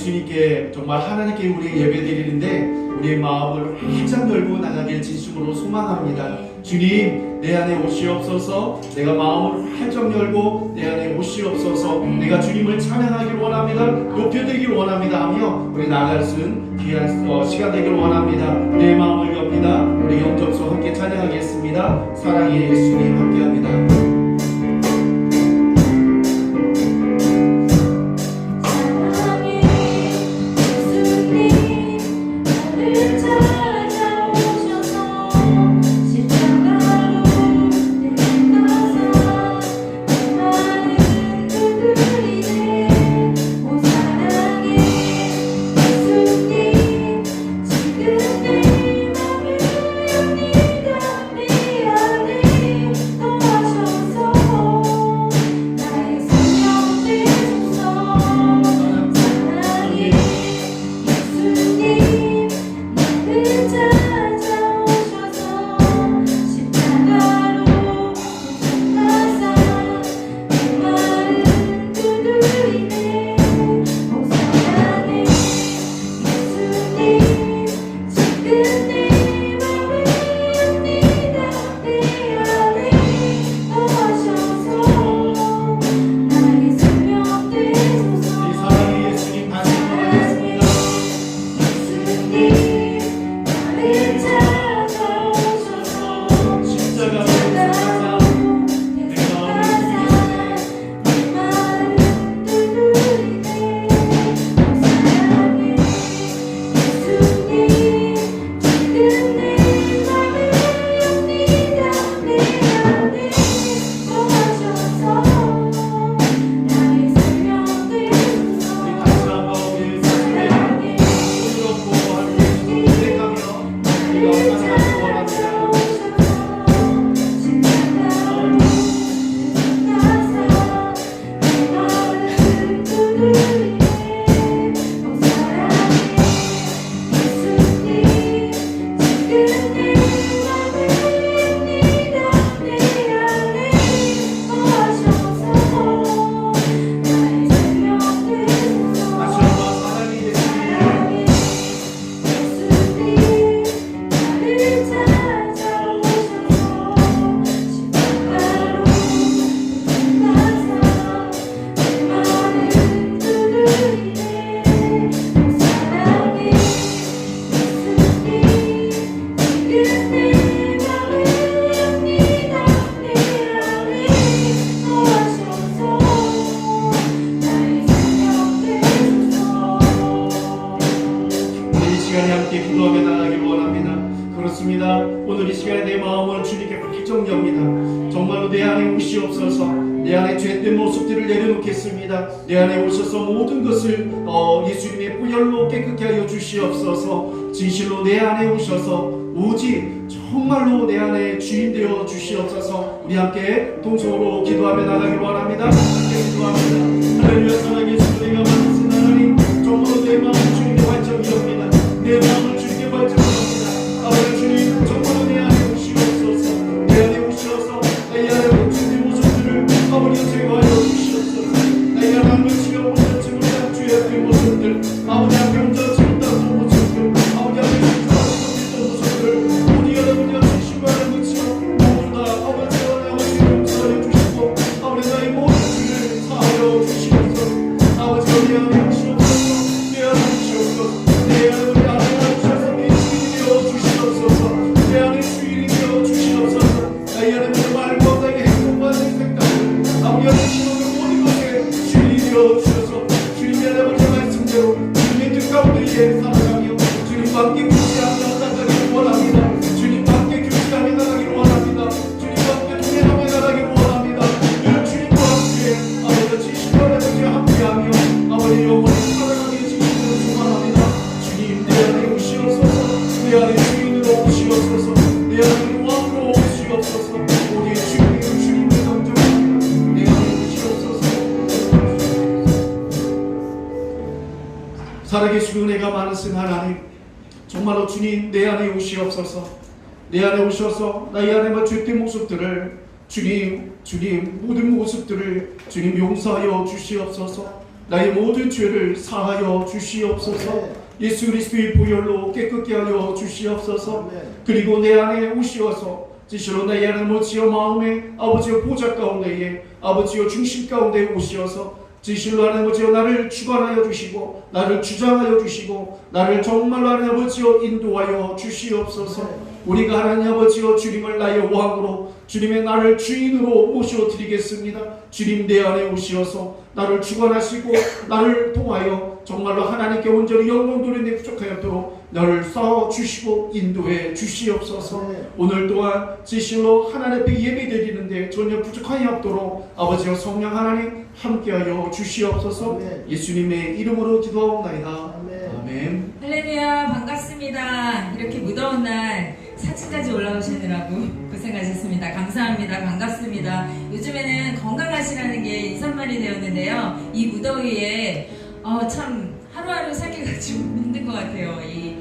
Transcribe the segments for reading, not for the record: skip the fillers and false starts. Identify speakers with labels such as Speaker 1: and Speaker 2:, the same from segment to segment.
Speaker 1: 예수님께 정말 하나님께 우리 예배드리는데 우리의 마음을 활짝 열고 나가길 진심으로 소망합니다. 주님, 내 안에 오시옵소서. 내가 마음을 활짝 열고 내 안에 오시옵소서. 내가 주님을 찬양하길 원합니다. 높여드리길 원합니다 하며 우리 나아갈 수 있는 귀한 시간 되길 원합니다. 내 마음을 엽니다. 우리 영접소 함께 찬양하겠습니다. 사랑의 예수님 함께합니다.
Speaker 2: 내 맘을 여기다 내 안에
Speaker 1: 내 마음을 주님께 활짝 엽니다. 정말로 내 안에 오시옵소서. 내 안에 죄된 모습들을 내려놓겠습니다. 내 안에 오셔서 모든 것을 예수님의 보혈로 깨끗게 하여 주시옵소서. 진실로 내 안에 오셔서 오직 정말로 내 안에 주인 되어 주시옵소서. 우리 함께 동성으로 기도하며 나가기를 원합니다. 함께 기도합니다. 할렐루야. 사랑의 주, 내가 만드신 하나님, 정말로 내 마음을 주님께 활짝 엽니다. 내 마음을 주님께 활짝 엽니다. 아버지 주님, 정말로 내 안에 오시옵소서. 내 안에 오셔서 내 안에 주님의 모습들을 아버지 제거하여 주시옵소서. 내 안에 한번씩에 오셔서 우리가 주의 그 모습들, 아버지 앞에 혼자 지었다는 모습들, 아버지 앞에 주님의 모습들, 우리 여러분이 주시고하는 것처럼 모두 다 아버지와 아버지를 용서하여 주시고 아버지 나의 모든 죄를 사하여 주시옵소서. 아버지가 내 안에 오시옵소서. 내 안에 오시옵소서. 내 안에 우리 안에 오셔서 내 주인이 되어 주시옵소서. 내 안에 주인이 되어 주시옵소서. 나의 안에 내 말과 나의 행동과 내 생각을 아버지 안에 신호를 모든 것에 주인이 되어 주셔서 주님의 아버지 말씀대로 주님의 뜻 가운데에 살아가며 주님과 함께 교제하며 나가기를 원합니다. 주님과 함께 교제하며 나가기를 원합니다. 주님과 함께 동행하며 나가기를 원합니다. 늘 주님과 함께 아버지 지시와 아버지와 함께하며 아버지 영원히 살아가게 해주시기를 소망합니다. 주님 내 안에 오시옵소서. 내 안에 주인으로 오시옵소서. 내 안에 왕으로 오시옵소서. 우리의 주님을 강조합니다. 내 안에 오시옵소서. 살아계시고 은혜가 많으신 하나님, 정말로 주님 내 안에 오시옵소서. 내 안에 오셔서 나의 안에 죄된 모습들을 주님 모든 모습들을 주님 용서하여 주시옵소서. 나의 모든 죄를 사하여 주시옵소서. 예수 그리스도의 보혈로 깨끗게 하여 주시옵소서. 그리고 내 안에 오시어서 진실로 나의 안에 모치어 마음에 아버지의 보좌 가운데에 아버지의 중심 가운데 오시어서 진실로 하나님 아버지여 나를 주관하여 주시고 나를 주장하여 주시고 나를 정말로 하나님 아버지여 인도하여 주시옵소서. 우리가 하나님 아버지여 주님을 나의 왕으로 주님의 나를 주인으로 모셔드리겠습니다. 주님 내 안에 오시어서 나를 주관하시고 나를 통하여 정말로 하나님께 온전히 영광 돌리는 부족하였도록 나를 쌓아주시고 인도해 주시옵소서. 오늘 또한 진실로 하나님 앞에 예배드리는데 전혀 부족함이 없도록 아버지와 성령 하나님 함께하여 주시옵소서. 예수님의 이름으로 기도하옵나이다. 아멘.
Speaker 2: 할렐루야. 반갑습니다. 이렇게 무더운 날 사진까지 올라오시느라고 고생하셨습니다. 감사합니다. 반갑습니다. 요즘에는 건강하시라는 게 인사말이 되었는데요. 이 무더위에 참 하루하루 살기가 좀 힘든 것 같아요. 이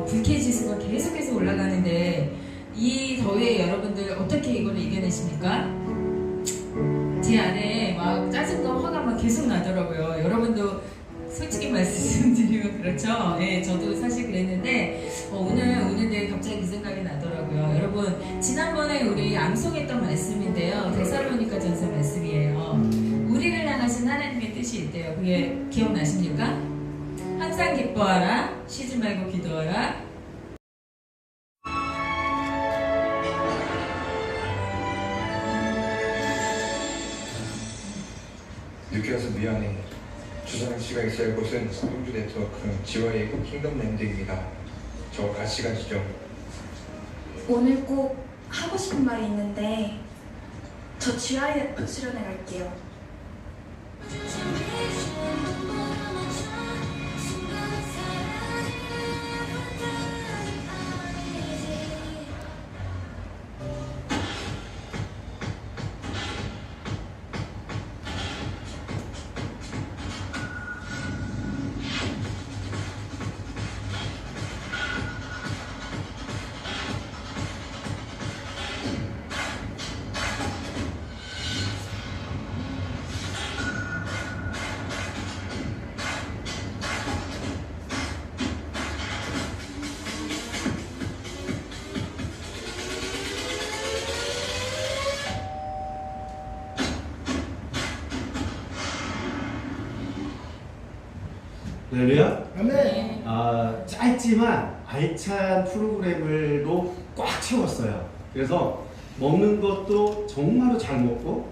Speaker 2: 불쾌지수가 계속해서 올라가는데 이 더위에 여러분들 어떻게 이걸 이겨내십니까? 제 안에 막 짜증과 화가 막 계속 나더라고요. 여러분도 솔직히 말씀드리면 그렇죠. 예, 저도 사실 그랬는데 오늘 오는데 갑자기 그 생각이 나더라고요. 여러분 지난번에 우리 암송했던 말씀인데요. 데살로니가 전서 말씀이에요. 우리를 향하신 하나님의 뜻이 있대요. 그게 기억나십니까? 항상 기뻐하라, 쉬지 말고 기도하라.
Speaker 3: 늦게 와서 미안해. 주사랑 씨가 있어야 할 곳은 성주 네트워크 지와의 킹덤 랜드입니다. 저 같이 가시죠.
Speaker 4: 오늘 꼭 하고 싶은 말이 있는데 저 GIF 수련회 갈게요.
Speaker 1: 할렐루야.
Speaker 2: 네.
Speaker 1: 짧지만 알찬 프로그램을도 꽉 채웠어요. 그래서 먹는 것도 정말로 잘 먹고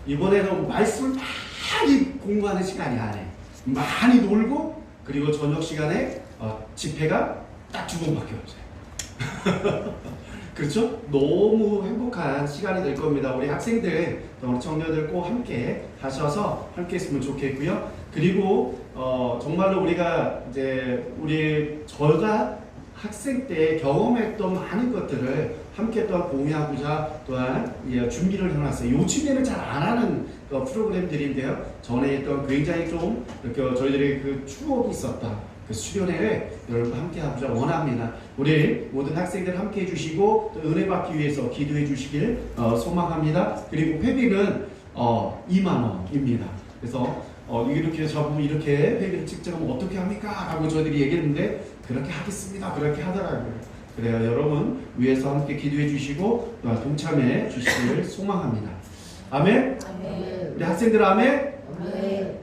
Speaker 1: 이번에는 말씀을 많이 공부하는 시간이 아니에요. 많이 놀고 그리고 저녁 시간에 집회가 딱 2번밖에 없어요. 그렇죠? 너무 행복한 시간이 될 겁니다. 우리 학생들, 우리 청년들 꼭 함께 하셔서 함께 했으면 좋겠고요. 그리고 정말로 우리가 이제 저희가 학생 때 경험했던 많은 것들을 함께 또한 공유하고자 또한 준비를 해놨어요. 요즘에는 잘 안 하는 프로그램들인데요. 전에 했던 굉장히 좀 이렇게 저희들의 그 추억이 있었다. 그 수련회를 여러분과 함께 하고자 원합니다. 우리 모든 학생들 함께 해주시고 또 은혜 받기 위해서 기도해 주시길 소망합니다. 그리고 회비는 2만 원입니다. 그래서 이렇게 저보고 이렇게 회비를 측정하면 어떻게 합니까? 라고 저희들이 얘기했는데 그렇게 하겠습니다. 그렇게 하더라고요. 그래요. 여러분 위해서 함께 기도해 주시고 동참해 주시길 소망합니다. 아멘?
Speaker 5: 아멘.
Speaker 1: 우리 학생들 아멘?
Speaker 5: 아멘.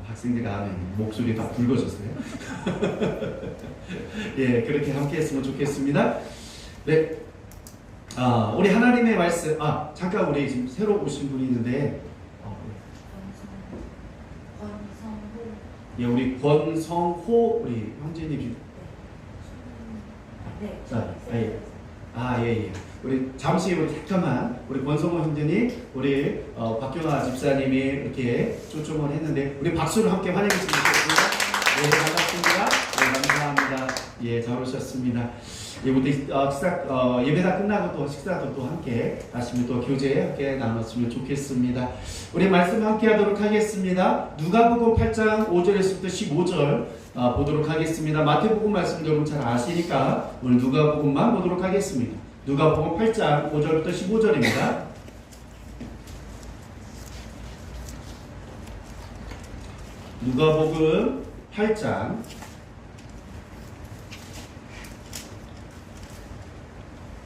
Speaker 1: 학생들 아멘. 목소리 다 붉어졌어요. 예, 그렇게 함께 했으면 좋겠습니다. 네. 우리 하나님의 말씀, 잠깐 우리 지금 새로 오신 분이 있는데, 예, 우리 권성호 우리 형제님.
Speaker 5: 네.
Speaker 1: 예. 우리 잠시 우리 잠깐만 우리 권성호 형제님, 우리 박경아 집사님이 이렇게 초청을 했는데 우리 박수로 함께 환영했으면 좋겠습니다. 네, 반갑습니다. 네, 감사합니다. 예, 잘 오셨습니다. 예, 예배 다 끝나고 또 식사도 또 함께 하시면 또 교제 함께 나눴으면 좋겠습니다. 우리 말씀 함께 하도록 하겠습니다. 누가복음 8장 5절에서부터 15절 보도록 하겠습니다. 마태복음 말씀 여러분 잘 아시니까 오늘 누가복음만 보도록 하겠습니다. 누가복음 8장 5절부터 15절입니다. 누가복음 8장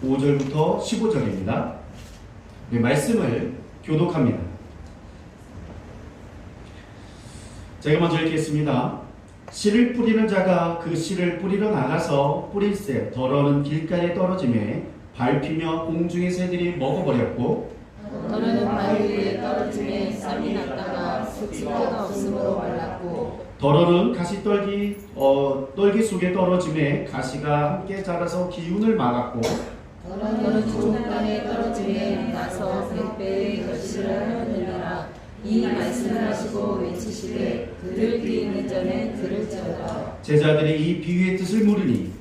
Speaker 1: 5절부터 15절입니다. 네, 말씀을 교독합니다. 제가 먼저 읽겠습니다. 씨를 뿌리는 자가 그 씨를 뿌리러 나가서 뿌릴새 더러는 길가에 떨어짐에 밟히며 공중의 새들이 먹어버렸고
Speaker 5: 더러는 바위 위에 떨어짐에 쌈이 났다가 습기가 없으므로 말랐고
Speaker 1: 더러는 가시떨기 속에 떨어짐에 가시가 함께 자라서 기운을 막았고
Speaker 5: 더러는 좋은 땅에 떨어짐에 나서 100배의 결실을 하느니라. 이 말씀을 하시고 외치시되 그들 뒤에 있는 자는 들을지어다.
Speaker 1: 제자들이 이 비유의 뜻을 물으니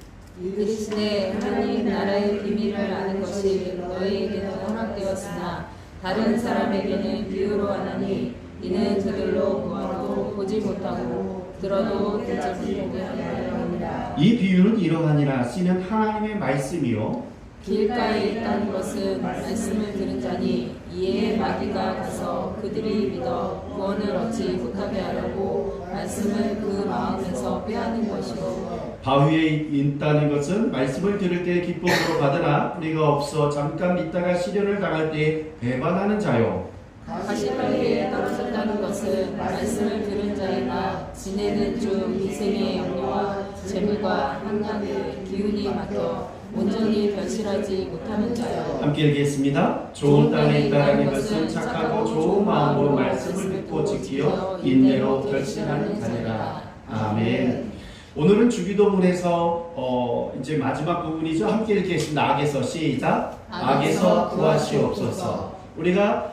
Speaker 5: 이르시되 하나님 나라의 비밀을 아는 것이 너희에게는 허락되었으나 다른 사람에게는 비유로 하나니 이는 그들로 보아도 보지 못하고 들어도 듣지 못하느니라.
Speaker 1: 이 비유는 이러하니라. 씨는 하나님의 말씀이요
Speaker 5: 길가에 있다는 것은 말씀을 들은 자니 이에 마귀가 가서 그들이 믿어 구원을 얻지 못하게 하려고 말씀을 그 마음에서 빼앗는 것이요
Speaker 1: 바위에 있다는 것은 말씀을 들을 때 기쁨으로 받으나 뿌리가 없어 잠깐 믿다가 시련을 당할 때 배반하는 자요
Speaker 5: 가시떨기에 떨어졌다는 것은 말씀을 들은 자이나 지내는 중 인생의 염려와 재물과 한량에 기운이 막혀 온전히 변실하지 못하는 자요.
Speaker 1: 함께 읽겠습니다. 좋은 땅에 있다는 것은 착하고 좋은 마음으로 말씀을 듣고 지키어 인내로 결실하는 자니라. 아멘. 오늘은 주기도문에서 이제 마지막 부분이죠. 함께 읽겠습니다. 악에서 시작. 악에서 구하시옵소서. 우리가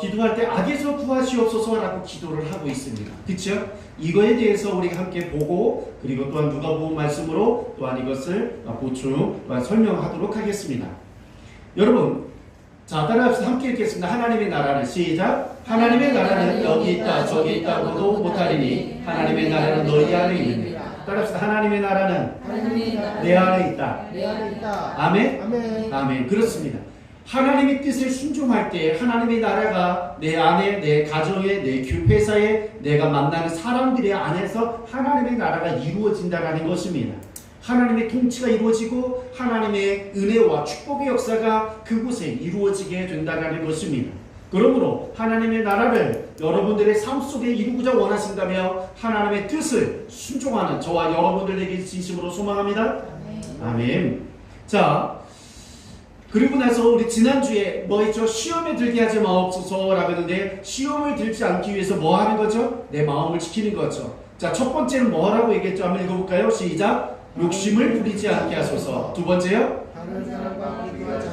Speaker 1: 기도할 때 악에서 구하시옵소서라고 기도를 하고 있습니다. 그렇죠? 이거에 대해서 우리가 함께 보고 그리고 또한 누가복음 말씀으로 또한 이것을 보충 또한 설명하도록 하겠습니다. 여러분, 자 따라합시다. 함께 읽겠습니다. 하나님의 나라는 시작. 하나님의 나라는 여기 있다 저기 있다고도 못하리니 하나님의 나라는 너희 안에 있느니라. 따라합시다. 하나님의 나라는 내 안에 있다.
Speaker 5: 내 안에 있다.
Speaker 1: 아멘?
Speaker 5: 아멘.
Speaker 1: 아멘. 그렇습니다. 하나님의 뜻을 순종할 때 하나님의 나라가 내 안에, 내 가정에, 내 회사에, 내가 만나는 사람들의 안에서 하나님의 나라가 이루어진다는 것입니다. 하나님의 통치가 이루어지고 하나님의 은혜와 축복의 역사가 그곳에 이루어지게 된다는 것입니다. 그러므로 하나님의 나라를 여러분들의 삶 속에 이루고자 원하신다며 하나님의 뜻을 순종하는 저와 여러분들 되길 진심으로 소망합니다. 아멘. 자, 그리고 나서 우리 지난주에 뭐 했죠? 시험에 들게 하지 마옵소서라고 했는데 시험을 들지 않기 위해서 뭐 하는 거죠? 내 마음을 지키는 거죠. 자, 첫 번째는 뭐라고 얘기했죠? 한번 읽어볼까요? 시작! 욕심을 부리지 않게 하소서. 두 번째요?
Speaker 5: 다른 사람과 비교하지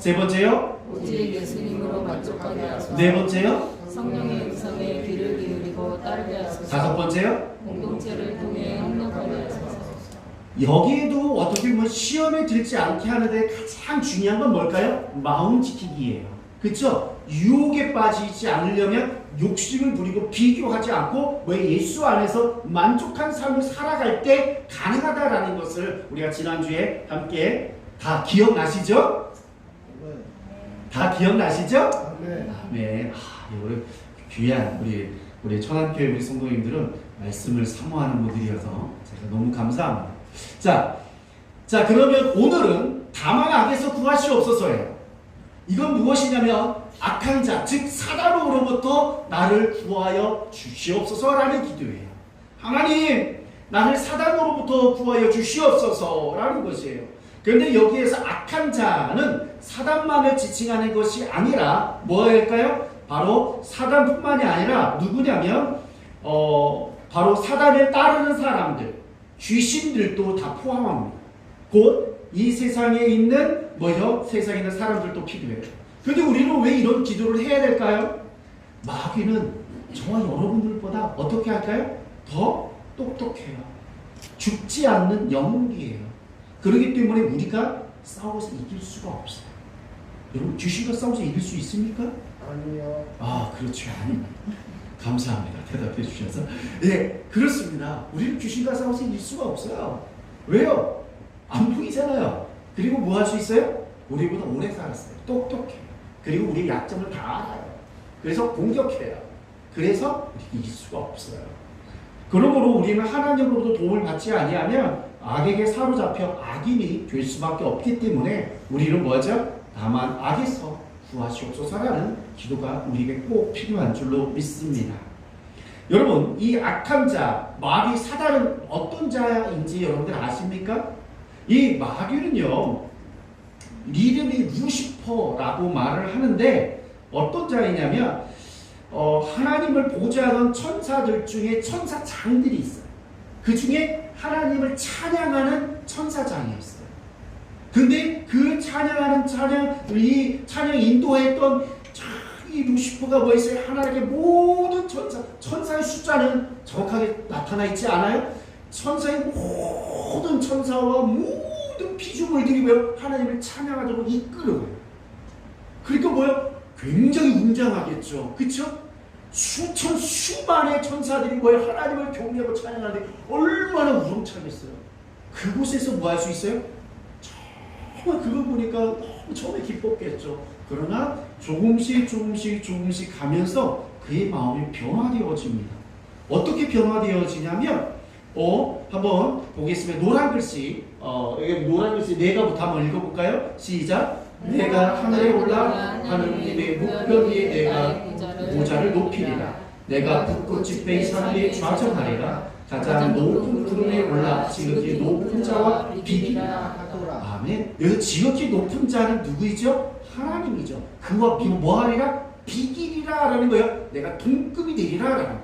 Speaker 1: 세 번째요.
Speaker 5: 오직 예수님으로 만족하게 하소서.
Speaker 1: 네 번째요.
Speaker 5: 성령의 음성에 귀를 기울이고 따르게 하소서.
Speaker 1: 다섯 번째요.
Speaker 5: 공동체를 통해 협력하게 하소서.
Speaker 1: 여기에도 어떻게 보면 시험에 들지 않게 하는데 가장 중요한 건 뭘까요? 마음 지키기예요. 그렇죠? 유혹에 빠지지 않으려면 욕심을 부리고 비교하지 않고 왜 예수 안에서 만족한 삶을 살아갈 때 가능하다라는 것을 우리가 지난주에 함께 다 기억나시죠? 다 기억나시죠? 네. 우리 귀한 우리 천안교회 우리 성도님들은 말씀을 사모하는 분들이어서 제가 너무 감사합니다. 자 그러면 오늘은 다만 악에서 구하시옵소서예요. 이건 무엇이냐면 악한 자, 즉 사단으로부터 나를 구하여 주시옵소서라는 기도예요. 하나님, 나를 사단으로부터 구하여 주시옵소서라는 것이에요. 그런데 여기에서 악한 자는 사단만을 지칭하는 것이 아니라 뭐일까요? 바로 사단뿐만이 아니라 누구냐면 바로 사단을 따르는 사람들, 귀신들도 다 포함합니다. 곧 이 세상에 있는 세상에 있는 사람들도 필요해요. 그런데 우리는 왜 이런 기도를 해야 될까요? 마귀는 저와 여러분들보다 어떻게 할까요? 더 똑똑해요. 죽지 않는 영웅이에요. 그렇기 때문에 우리가 싸워서 이길 수가 없어요. 여러분 귀신과 싸워서 이길 수 있습니까?
Speaker 6: 아니요.
Speaker 1: 그렇죠. 아닙니다. 감사합니다. 대답해 주셔서. 네, 그렇습니다. 우리는 귀신과 싸워서 이길 수가 없어요. 왜요? 안 보이잖아요. 그리고 뭐 할 수 있어요? 우리보다 오래 살았어요. 똑똑해요. 그리고 우리의 약점을 다 알아요. 그래서 공격해요. 그래서 우리 이길 수가 없어요. 그러므로 우리는 하나님으로부터 도움을 받지 아니하면 악에게 사로잡혀 악인이 될 수밖에 없기 때문에 우리는 뭐죠? 다만 악에서 구하시옵소서라는 기도가 우리에게 꼭 필요한 줄로 믿습니다. 여러분, 이 악한 자, 마귀 사단은 어떤 자인지 여러분들 아십니까? 이 마귀는요, 이름이 루시퍼라고 말을 하는데 어떤 자이냐면 하나님을 보좌하던 천사들 중에 천사장들이 있어요. 그 중에 하나님을 찬양하는 천사장이었어요. 근데 그 이 찬양 인도했던 이 루시퍼가 뭐 있어요? 하나님의 모든 천사의 숫자는 정확하게 나타나 있지 않아요? 천사의 모든 천사와 모든 피조물들이 뭐요? 하나님을 찬양하도록 이끌어요. 그러니까 뭐요? 굉장히 웅장하겠죠. 그쵸? 수만의 천사들이 뭐예요? 하나님을 경배하고 찬양하는데 얼마나 우렁차겠어요. 그곳에서 뭐 할 수 있어요? 정말 그걸 보니까 너무 처음에 기뻤겠죠. 그러나 조금씩 가면서 그의 마음이 변화되어집니다. 어떻게 변화되어지냐면 한번 보겠습니다. 노란 글씨 여기 노란 글씨 내가부터 한번 읽어볼까요? 시작. 내가 하늘에 올라 하느님의 목별 위에 내가 보좌를 높이리라. 내가 붓꽃이 뺀 산 위에 좌정하리라. 가장 높은 구름에 올라 지극히 높은 자와 비기리라. 아멘. 여기서 지극히 높은 자는 누구이죠? 하나님이죠. 그와 뭐하리라? 비기리라 라는 거예요. 내가 동급이 되리라 라는 거예요.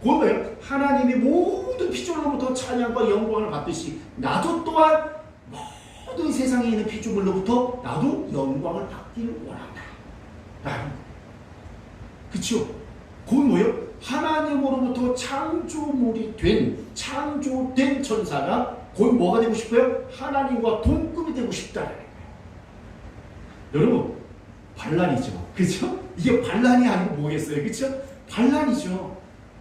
Speaker 1: 그건 뭐예요? 하나님의 모든 피조물로부터 찬양과 영광을 받듯이 나도 또한 모든 세상에 있는 피조물로부터 나도 영광을 받기를 원한다 라는 거예요. 그쵸? 그건 뭐예요? 하나님으로부터 창조된 천사가 그건 뭐가 되고 싶어요? 하나님과 동급이 되고 싶다라는 거예요. 여러분, 반란이죠. 그죠? 이게 반란이 아니고 뭐겠어요? 그쵸? 반란이죠.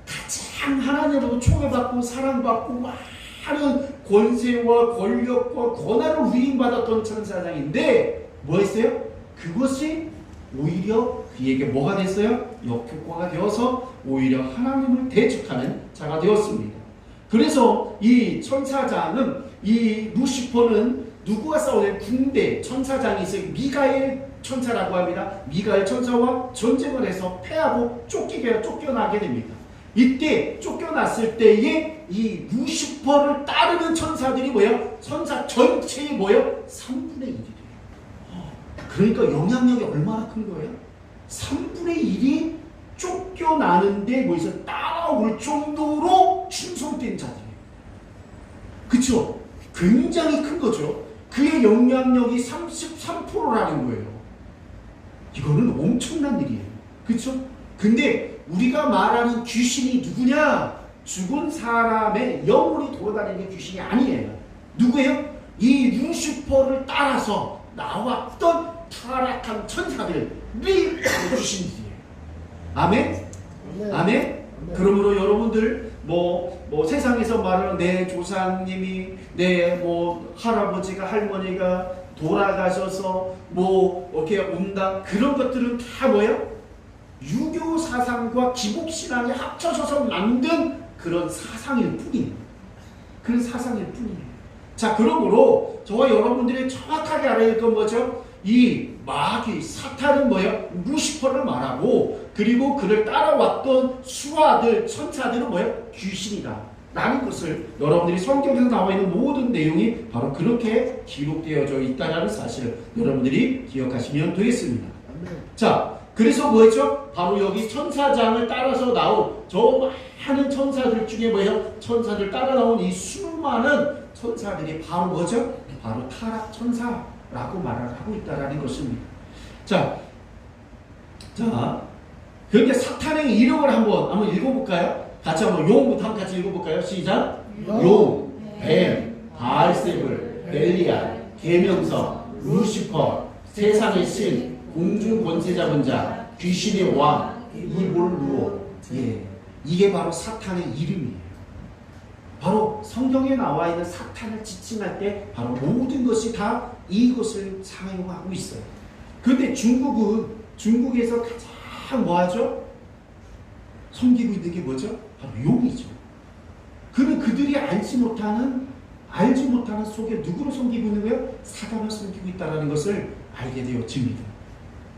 Speaker 1: 가장 하나님으로부터 총애받고 사랑받고 많은 권세와 권력과 권한을 위임받았던 천사장인데 뭐 했어요? 그것이 오히려 그에게 뭐가 됐어요? 역효과가 되어서 오히려 하나님을 대적하는 자가 되었습니다. 그래서 이 천사장은 이 루시퍼는 누구와 싸우는 군대 천사장이 있어요. 미가엘 천사라고 합니다. 미가엘 천사와 전쟁을 해서 패하고 쫓겨나게 됩니다. 이때 쫓겨났을 때에 이 루시퍼를 따르는 천사들이 뭐예요? 천사 전체의 뭐예요? 3분의 1이 돼요. 그러니까 영향력이 얼마나 큰 거예요? 3분의 1이 쫓겨나는데 뭐해서 따라올 정도로 충성된 자들이에요. 그쵸? 굉장히 큰 거죠. 그의 영향력이 33%라는 거예요. 이거는 엄청난 일이에요. 그렇죠? 근데 우리가 말하는 귀신이 누구냐? 죽은 사람의 영혼이 돌아다니는 귀신이 아니에요. 누구예요? 이 루시퍼를 따라서 나왔던 타락한 천사들이 귀신들이에요. 아멘? 아멘? 그러므로 여러분들 세상에서 말하는 내 조상님이 내 할아버지가 할머니가 돌아가셔서 이렇게 온다, 그런 것들은 다 뭐예요? 유교 사상과 기복 신앙이 합쳐져서 만든 그런 사상일 뿐이에요. 그런 사상일 뿐이에요. 자, 그러므로 저와 여러분들이 정확하게 알아야 할 건 뭐죠? 이 마귀, 사탄은 뭐예요? 루시퍼를 말하고, 그리고 그를 따라왔던 수하들, 천사들은 뭐예요? 귀신이다 라는 것을 여러분들이 성경에서 나와 있는 모든 내용이 바로 그렇게 기록되어져 있다는 사실을 여러분들이 기억하시면 되겠습니다. 자, 그래서 뭐였죠? 바로 여기 천사장을 따라서 나온 저 많은 천사들 중에 뭐예요? 천사들 따라 나온 이 수많은 천사들이 바로 뭐죠? 바로 타락 천사라고 말을 하고 있다는 것입니다. 자, 그런데 사탄의 이름을 한번 읽어볼까요? 같이 한번 용부터 같이 읽어볼까요? 시작. 용, 뱀, 바알세불, 벨리알, 계명성, 루시퍼, 세상의 신, 공중 권세 잡은 자, 귀신의 왕, 이볼루오. 이게 바로 사탄의 이름이에요. 바로 성경에 나와 있는 사탄을 지칭할 때 바로 모든 것이 다 이것을 사용하고 있어요. 그런데 중국에서 가장 뭐하죠? 섬기고 있는 게 뭐죠? 바로 용이죠. 그들이 알지 못하는 속에 누구를 섬기고 있는 거예요? 사단을 섬기고 있다는 것을 알게 되어집니다.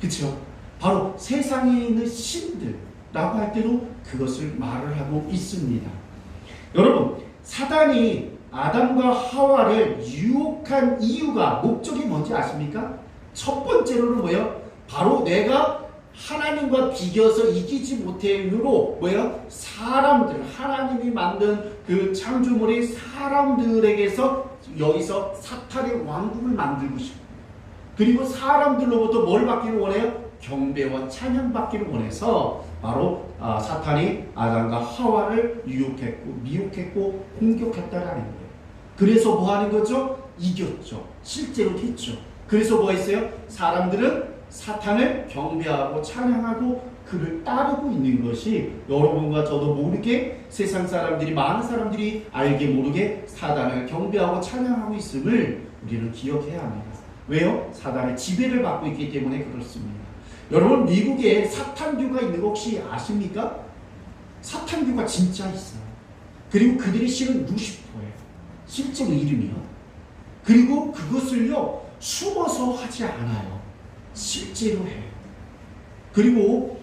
Speaker 1: 그렇죠? 바로 세상에 있는 신들라고 할 때도 그것을 말을 하고 있습니다. 여러분, 사단이 아담과 하와를 유혹한 이유가, 목적이 뭔지 아십니까? 첫 번째로는 뭐예요? 바로 내가 하나님과 비교해서 이기지 못함으로 뭐예요? 사람들, 하나님이 만든 그 창조물의 사람들에게서 여기서 사탄의 왕국을 만들고 싶고, 그리고 사람들로부터 뭘 받기를 원해요? 경배와 찬양받기를 원해서 바로 사탄이 아담과 하와를 유혹했고 미혹했고 공격했다라는 거예요. 그래서 뭐 하는 거죠? 이겼죠. 실제로 됐죠. 그래서 뭐 했어요? 사람들은 사탄을 경배하고 찬양하고 그를 따르고 있는 것이 여러분과 저도 모르게 세상 사람들이, 많은 사람들이 알게 모르게 사단을 경배하고 찬양하고 있음을 우리는 기억해야 합니다. 왜요? 사단의 지배를 받고 있기 때문에 그렇습니다. 여러분, 미국에 사탄교가 있는 거 혹시 아십니까? 사탄교가 진짜 있어요. 그리고 그들의 신은 루시퍼예요. 실제로 이름이요. 그리고 그것을요 숨어서 하지 않아요. 실제로 해요. 그리고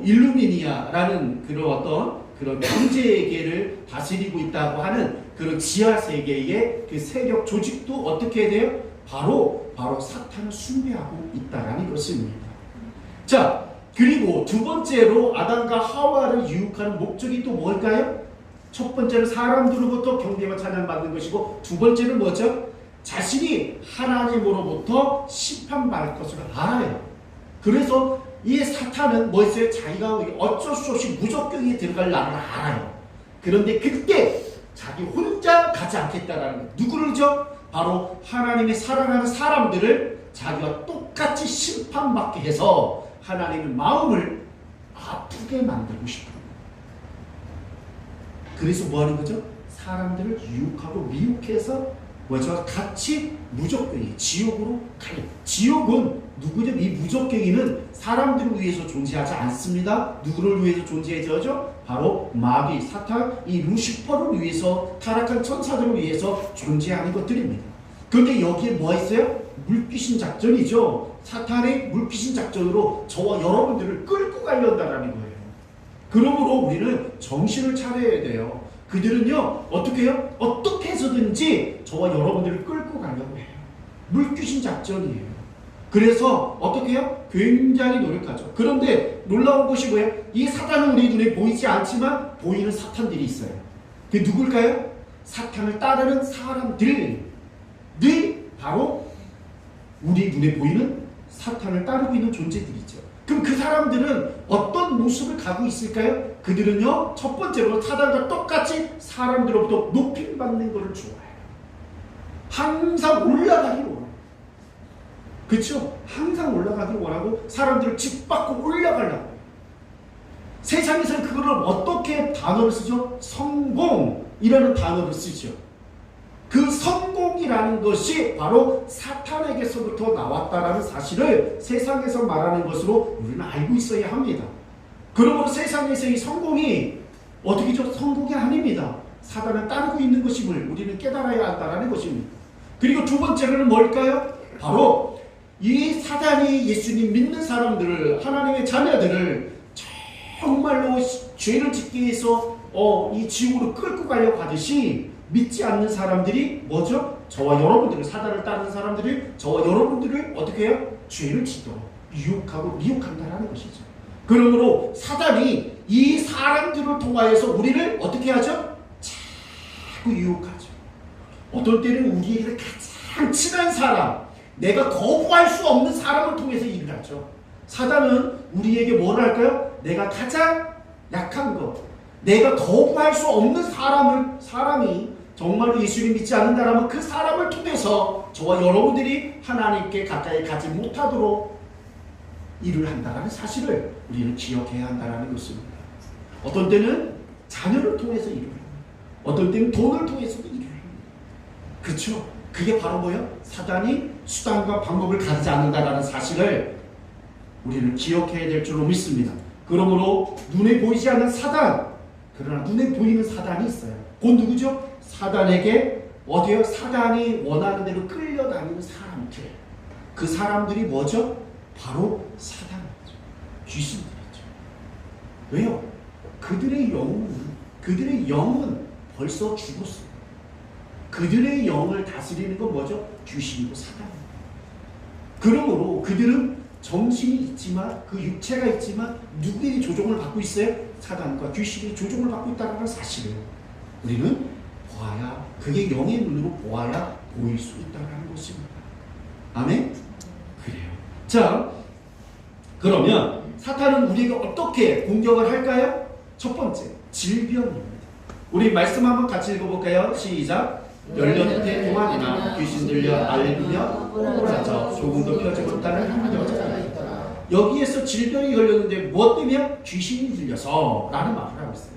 Speaker 1: 일루미니아라는 그런 경제계를 다스리고 있다고 하는 그런 지하 세계의 그 세력 조직도 어떻게 돼요? 바로 사탄을 숭배하고 있다라는 것입니다. 자, 그리고 두 번째로 아담과 하와를 유혹하는 목적이 또 뭘까요? 첫 번째는 사람들로부터 경배와 찬양받는 것이고, 두 번째는 뭐죠? 자신이 하나님으로부터 심판받을 것을 알아요. 그래서 이 사탄은 뭐 있어요? 자기가 어쩔 수 없이 무적경에 들어갈 날을 알아요. 그런데 그때 자기 혼자 가지 않겠다라는 거예요. 누구를죠? 바로 하나님이 사랑하는 사람들을 자기와 똑같이 심판받게 해서 하나님의 마음을 아프게 만들고 싶어요. 그래서 뭐 하는 거죠? 사람들을 유혹하고 미혹해서 뭐죠? 같이 무적갱이, 지옥으로 가요. 지옥은 누구죠? 이 무적갱이는 사람들을 위해서 존재하지 않습니다. 누구를 위해서 존재하죠? 바로 마귀, 사탄, 이 루시퍼를 위해서, 타락한 천사들을 위해서 존재하는 것들입니다. 그런데 여기에 뭐가 있어요? 물귀신 작전이죠. 사탄의 물귀신 작전으로 저와 여러분들을 끌고 가려한다는 거예요. 그러므로 우리는 정신을 차려야 돼요. 그들은요 어떻게 해요? 어떻게 해서든지 저와 여러분들을 끌고 가려고 해요. 물귀신 작전이에요. 그래서 어떻게 해요? 굉장히 노력하죠. 그런데 놀라운 것이 뭐예요? 이 사탄은 우리 눈에 보이지 않지만 보이는 사탄들이 있어요. 그게 누굴까요? 사탄을 따르는 사람들이 바로 우리 눈에 보이는 사탄을 따르고 있는 존재들이죠. 그럼 그 사람들은 어떤 모습을 가지고 있을까요? 그들은요, 첫 번째로 사단과 똑같이 사람들로부터 높임 받는 것을 좋아해요. 항상 올라가기를 원해요. 그렇죠? 항상 올라가기를 원하고 사람들을 짓밟고 올라가려고. 세상에서는 그거를 어떻게 단어를 쓰죠? 성공이라는 단어를 쓰죠. 그 성공이라는 것이 바로 사탄에게서부터 나왔다라는 사실을 세상에서 말하는 것으로 우리는 알고 있어야 합니다. 그러므로 세상에서 이 성공이 어떻게죠? 성공이 아닙니다. 사단을 따르고 있는 것임을 우리는 깨달아야 한다는 것입니다. 그리고 두 번째로는 뭘까요? 바로 이 사단이 예수님 믿는 사람들을, 하나님의 자녀들을 정말로 죄를 짓기 위해서 이 지옥으로 끌고 가려고 하듯이 믿지 않는 사람들이 뭐죠? 저와 여러분들을, 사단을 따르는 사람들이 저와 여러분들을 어떻게 해요? 죄를 짓도록 유혹하고 미혹한다는 것이죠. 그러므로 사단이 이 사람들을 통하여서 우리를 어떻게 하죠? 자꾸 유혹하죠. 어떨 때는 우리에게 가장 친한 사람, 내가 거부할 수 없는 사람을 통해서 일을 하죠. 사단은 우리에게 뭘 할까요? 내가 가장 약한 것, 내가 거부할 수 없는 사람이 정말로 예수를 믿지 않는다라면 그 사람을 통해서 저와 여러분들이 하나님께 가까이 가지 못하도록 일을 한다는 사실을 우리는 기억해야 한다는 것입니다. 어떤 때는 자녀를 통해서 일을 합니다. 어떤 때는 돈을 통해서 일을 합니다. 그렇죠? 그게 바로 뭐예요? 사단이 수단과 방법을 가지지 않는다는 사실을 우리는 기억해야 될 줄로 믿습니다. 그러므로 눈에 보이지 않는 사단, 그러나 눈에 보이는 사단이 있어요. 곧 누구죠? 사단에게 어디요? 사단이 원하는 대로 끌려다니는 사람들. 그 사람들이 뭐죠? 바로 사단이죠. 귀신들이죠. 왜요? 그들의 영은 벌써 죽었어요. 그들의 영을 다스리는 건 뭐죠? 귀신이고 사단입니다. 그러므로 그들은 정신이 있지만, 그 육체가 있지만 누구에게 조종을 받고 있어요? 사단과 귀신이 조종을 받고 있다는 사실을 우리는 보아야, 그게 영의 눈으로 보아야 보일 수 있다는 것입니다. 아멘? 그래요. 자, 그러면 사탄은 우리에게 어떻게 공격을 할까요? 첫 번째, 질병입니다. 우리 말씀 한번 같이 읽어볼까요? 시작. 열년째 동안이나 귀신 들려 앓으며 오라져 조금도 펴지 못하는 한 여자가 있더라. 여기에서 질병이 걸렸는데 무엇 때문에? 귀신이 들려서 라는 말을 하고 있어요.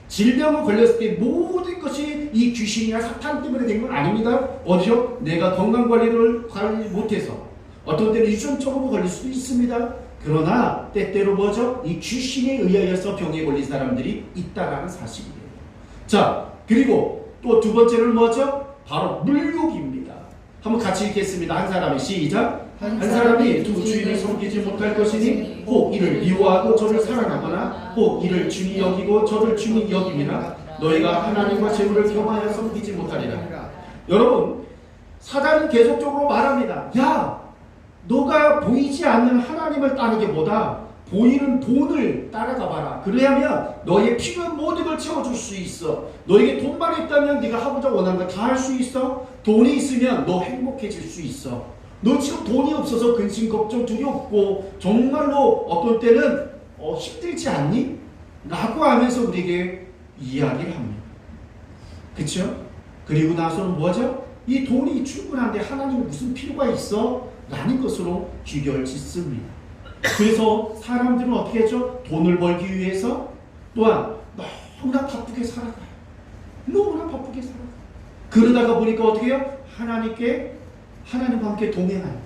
Speaker 1: 질병을 걸렸을 때 모든 것이 이 귀신이나 사탄 때문에 된 건 아닙니다. 어디죠? 내가 건강관리를 관리 못해서 어떤 때는 유전적으로 걸릴 수도 있습니다. 그러나 때때로 뭐죠? 이 귀신에 의하여서 병에 걸린 사람들이 있다라는 사실이에요. 자, 그리고 또 두 번째는 뭐죠? 바로 물욕입니다. 한번 같이 읽겠습니다. 한 사람이 시작. 한 사람이 두 주인을 섬기지 못할 것이니 혹 이를 미워하고 저를 사랑하거나 혹 이를 중히 여기고 저를 중히 여김이나 너희가 하나님과 재물을 겸하여 섬기지 못하리라. 여러분, 사단은 계속적으로 말합니다. 야, 너가 보이지 않는 하나님을 따르기보다 보이는 돈을 따라가 봐라. 그래야면 너의 필요한 모든 걸 채워줄 수 있어. 너에게 돈만 있다면 네가 하고자 원하는 거 다 할 수 있어. 돈이 있으면 너 행복해질 수 있어. 너 지금 돈이 없어서 근심, 걱정, 두렵고 정말로 어떤 때는 힘들지 않니? 라고 하면서 우리에게 이야기를 합니다. 그렇죠? 그리고 나서는 뭐죠? 이 돈이 충분한데 하나님은 무슨 필요가 있어? 라는 것으로 귀결 짓습니다. 그래서 사람들은 어떻게 했죠? 돈을 벌기 위해서 또한 너무나 바쁘게 살아가요. 너무나 바쁘게 살아가요. 그러다가 보니까 어떻게 해요? 하나님과 함께 동행하요.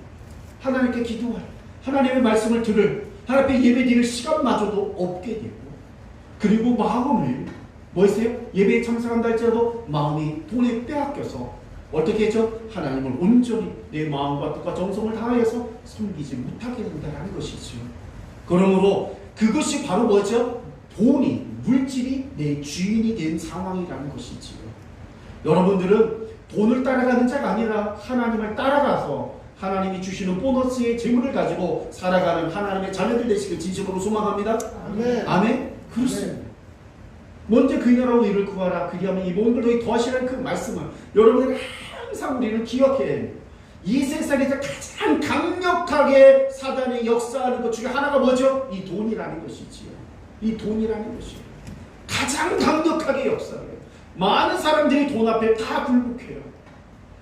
Speaker 1: 하나님께 기도하요. 하나님의 말씀을 들을, 하나님 앞에 예배드릴 시간마저도 없게 되고, 그리고 마음을 뭐 했어요? 예배에 참석한다 할지라도 마음이 돈에 빼앗겨서 어떻게 했죠? 하나님을 온전히 내 마음과 뜻과 정성을 다하여서 섬기지 못하게 된다는 것이죠. 그러므로 그것이 바로 뭐죠? 돈이, 물질이 내 주인이 된 상황이라는 것이지요. 여러분들은 돈을 따라가는 자가 아니라 하나님을 따라가서 하나님이 주시는 보너스의 재물을 가지고 살아가는 하나님의 자녀들 되시길 진심으로 소망합니다.
Speaker 6: 아멘.
Speaker 1: 아멘? 그렇습니다. 먼저 그 나라로 이를 구하라. 그리하면 이 모든 걸 너희 더하시라는 그 말씀을 여러분들이 항상 우리는 기억해야 됩니다. 이 세상에서 가장 강력하게 사단의 역사하는 것 중에 하나가 뭐죠? 이 돈이라는 것이지요. 이 돈이라는 것이요. 가장 강력하게 역사해요. 많은 사람들이 돈 앞에 다 굴복해요.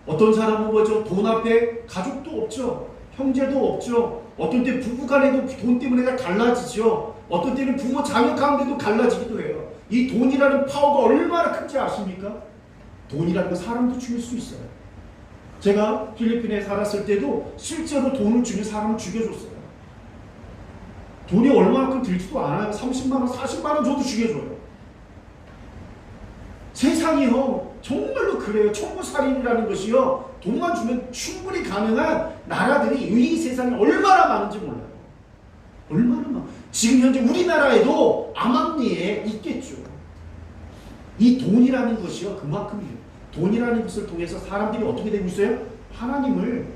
Speaker 1: 어떤 사람은 뭐죠? 돈 앞에 가족도 없죠. 형제도 없죠. 어떤 때 부부간에도 돈 때문에 다 갈라지죠. 어떤 때는 부모 자녀 가운데도 갈라지기도 해요. 이 돈이라는 파워가 얼마나 큰지 아십니까? 돈이라는 건 사람도 죽일 수 있어요. 제가 필리핀에 살았을 때도 실제로 돈을 주면 사람을 죽여줬어요. 돈이 얼마만큼 들지도 않아요. 30만원, 40만원 줘도 죽여줘요. 세상이요, 정말로 그래요. 천부살인이라는 것이요, 돈만 주면 충분히 가능한 나라들이 이 세상에 얼마나 많은지 몰라요. 얼마나 많아. 지금 현재 우리나라에도 암암리에 있겠죠. 이 돈이라는 것이요, 그만큼이에요. 돈이라는 것을 통해서 사람들이 어떻게 되고 있어요? 하나님을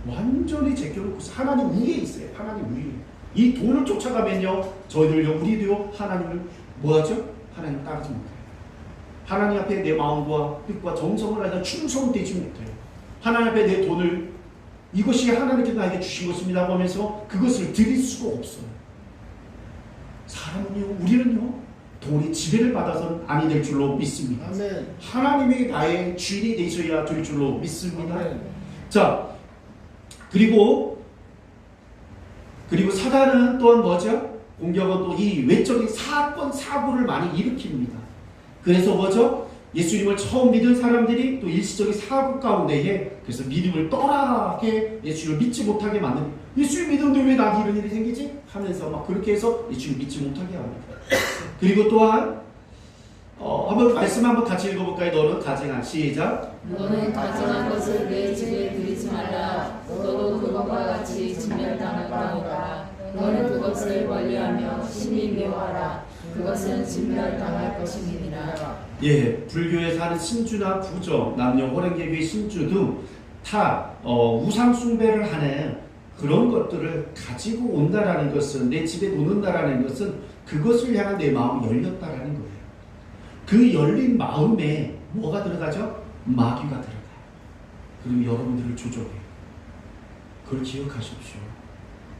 Speaker 1: 완전히 제껴놓고 하나님 위에 있어요. 하나님 위에. 이 돈을 쫓아가면요, 저희들요, 우리도요, 하나님을 뭐하죠? 하나님 따르지 못해요. 하나님 앞에 내 마음과 뜻과 정성을 다해서 충성되지 못해요. 하나님 앞에 내 돈을 이것이 하나님께서 나에게 주신 것입니다 하면서 그것을 드릴 수가 없어요. 사람은요, 우리는요, 돈이 지배를 받아서는 아니 될 줄로 믿습니다.
Speaker 6: 아멘.
Speaker 1: 하나님이 나의 주인이 되셔야 될 줄로 믿습니다.
Speaker 6: 아멘.
Speaker 1: 자, 그리고 사단은 또한 뭐죠? 공격은 또 이 외적인 사건, 사고를 많이 일으킵니다. 그래서 뭐죠? 예수님을 처음 믿은 사람들이 또 일시적인 사고 가운데에 그래서 믿음을 떠나게, 예수님을 믿지 못하게 만든, 예수님 믿었는데 왜 나한테 이런 일이 생기지? 하면서 막 그렇게 해서 예수님 믿지 못하게 합니다. 그리고 또한 한번 말씀 한번 같이 읽어볼까요? 너는 가증한, 시작.
Speaker 5: 너는 가증한 것을 내 집에 들이지 말라. 너도 그것과 같이 진멸당할까. 너는 그것을 멀리하며 심히 미워하라. 그것은 진멸당할 것임이니라.
Speaker 1: 예, 불교에 사는 신주나 부저, 남녀 호랭개교의 신주 등 다 우상 숭배를 하는 그런 것들을 가지고 온다라는 것은, 내 집에 놓는다라는 것은 그것을 향한 내 마음이 열렸다라는 거예요. 그 열린 마음에 뭐가 들어가죠? 마귀가 들어가요. 그리고 여러분들을 조종해요. 그걸 기억하십시오.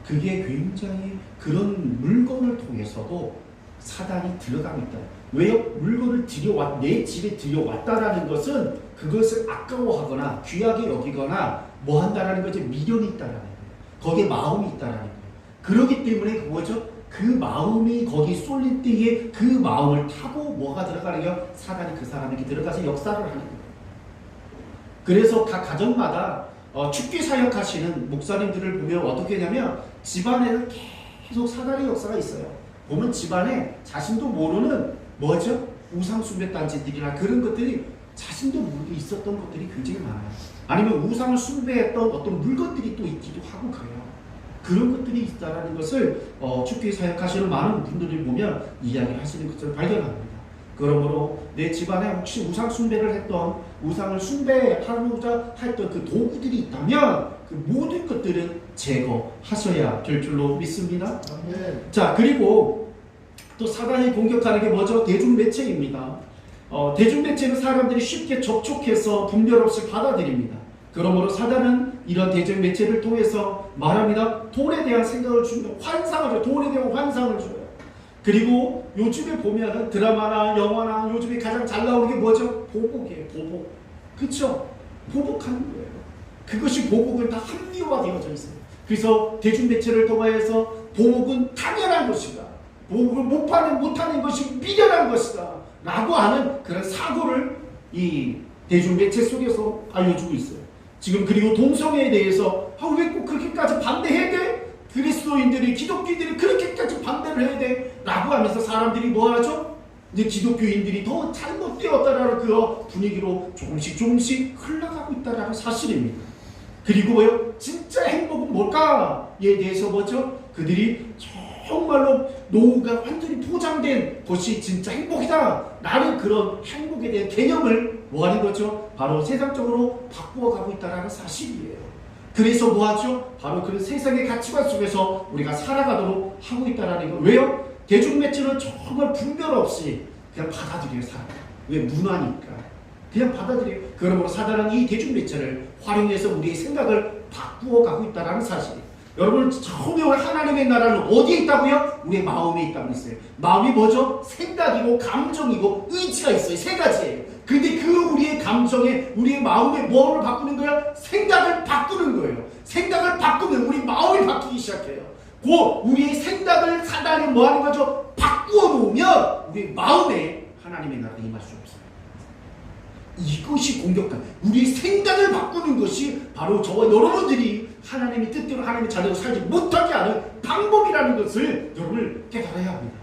Speaker 1: 그게 굉장히 그런 물건을 통해서도 사단이 들어가고 있다. 왜요? 물건을 내 집에 들여왔다라는 것은 그것을 아까워하거나 귀하게 여기거나 뭐 한다라는 거죠. 미련이 있다라는 거예요. 거기에 마음이 있다라는 거예요. 그렇기 때문에 그거죠. 그 마음이 거기 쏠릴 때에 그 마음을 타고 뭐가 들어가는 거예요? 사단이 그 사람에게 들어가서 역사를 하는 거예요. 그래서 각 가정마다 축기 사역하시는 목사님들을 보면 어떻게 하냐면 집안에는 계속 사단의 역사가 있어요. 보면 집안에 자신도 모르는 뭐죠? 우상 숭배 단체들이나 그런 것들이 자신도 모르게 있었던 것들이 굉장히 많아요. 아니면 우상을 숭배했던 어떤 물건들이 또 있기도 하고 그래요. 그런 것들이 있다라는 것을 축기 사역하시는 많은 분들이 보면 이야기를 하시는 것을 발견합니다. 그러므로 내 집안에 혹시 우상 숭배를 했던, 우상을 숭배하고자 했던 그 도구들이 있다면 그 모든 것들은 제거하셔야 될 줄로 믿습니다.
Speaker 6: 아멘.
Speaker 1: 자, 그리고 또 사단이 공격하는 게 뭐죠? 대중매체입니다. 대중매체는 사람들이 쉽게 접촉해서 분별 없이 받아들입니다. 그러므로 사단은 이런 대중매체를 통해서 말합니다. 돈에 대한 생각을 줍니다. 환상을 줘요. 돈에 대한 환상을 줘요. 그리고 요즘에 보면은 드라마나 영화나 요즘에 가장 잘 나오는 게 뭐죠? 보복이에요. 보복. 그쵸? 보복하는 거예요. 그것이 보복은 다 합리화되어져 있어요. 그래서 대중매체를 통해서 보복은 당연한 것이다. 보복을 못하는 것이 미련한 것이다. 라고 하는 그런 사고를 이 대중매체 속에서 알려주고 있어요. 지금 그리고 동성애에 대해서 왜 꼭 그렇게까지 반대해야 돼? 그리스도인들이, 기독교인들이 그렇게까지 반대를 해야 돼? 라고 하면서 사람들이 뭐 하죠? 이제 기독교인들이 더 잘못되었다라는 그 분위기로 조금씩 흘러가고 있다라는 사실입니다. 그리고 뭐요? 진짜 행복은 뭘까에 대해서 뭐죠? 그들이 정말로 노후가 완전히 보장된 것이 진짜 행복이다 라는 그런 행복에 대한 개념을 뭐 하는 거죠? 바로 세상적으로 바꾸어가고 있다는 사실이에요. 그래서 뭐 하죠? 바로 그런 세상의 가치관 속에서 우리가 살아가도록 하고 있다는 거. 왜요? 대중매체는 정말 분별 없이 그냥 받아들여요, 사람. 왜? 문화니까.
Speaker 6: 그냥 받아들여요. 그러므로 사단은 이 대중매체를 활용해서 우리의 생각을 바꾸어 가고 있다는 사실이에요. 여러분, 처음에 올 하나님의 나라는 어디에 있다고요? 우리의 마음에 있다고 했어요. 마음이 뭐죠? 생각이고 감정이고 의지가 있어요. 세 가지예요. 근데 그 우리의 감정에, 우리의 마음에 뭐를 바꾸는 거야? 생각을 바꾸는 거예요. 생각을 바꾸면 우리 마음이 바뀌기 시작해요. 그 우리의 생각을 사단이 뭐 하는 거죠? 바꾸어 놓으면 우리 마음에 하나님의 나라가 임할 수 없어요. 이것이 공격한, 우리의 생각을 바꾸는 것이 바로 저와 여러분들이 하나님의 뜻대로 하나님의 자녀로 살지 못하게 하는 방법이라는 것을 여러분을 깨달아야 합니다.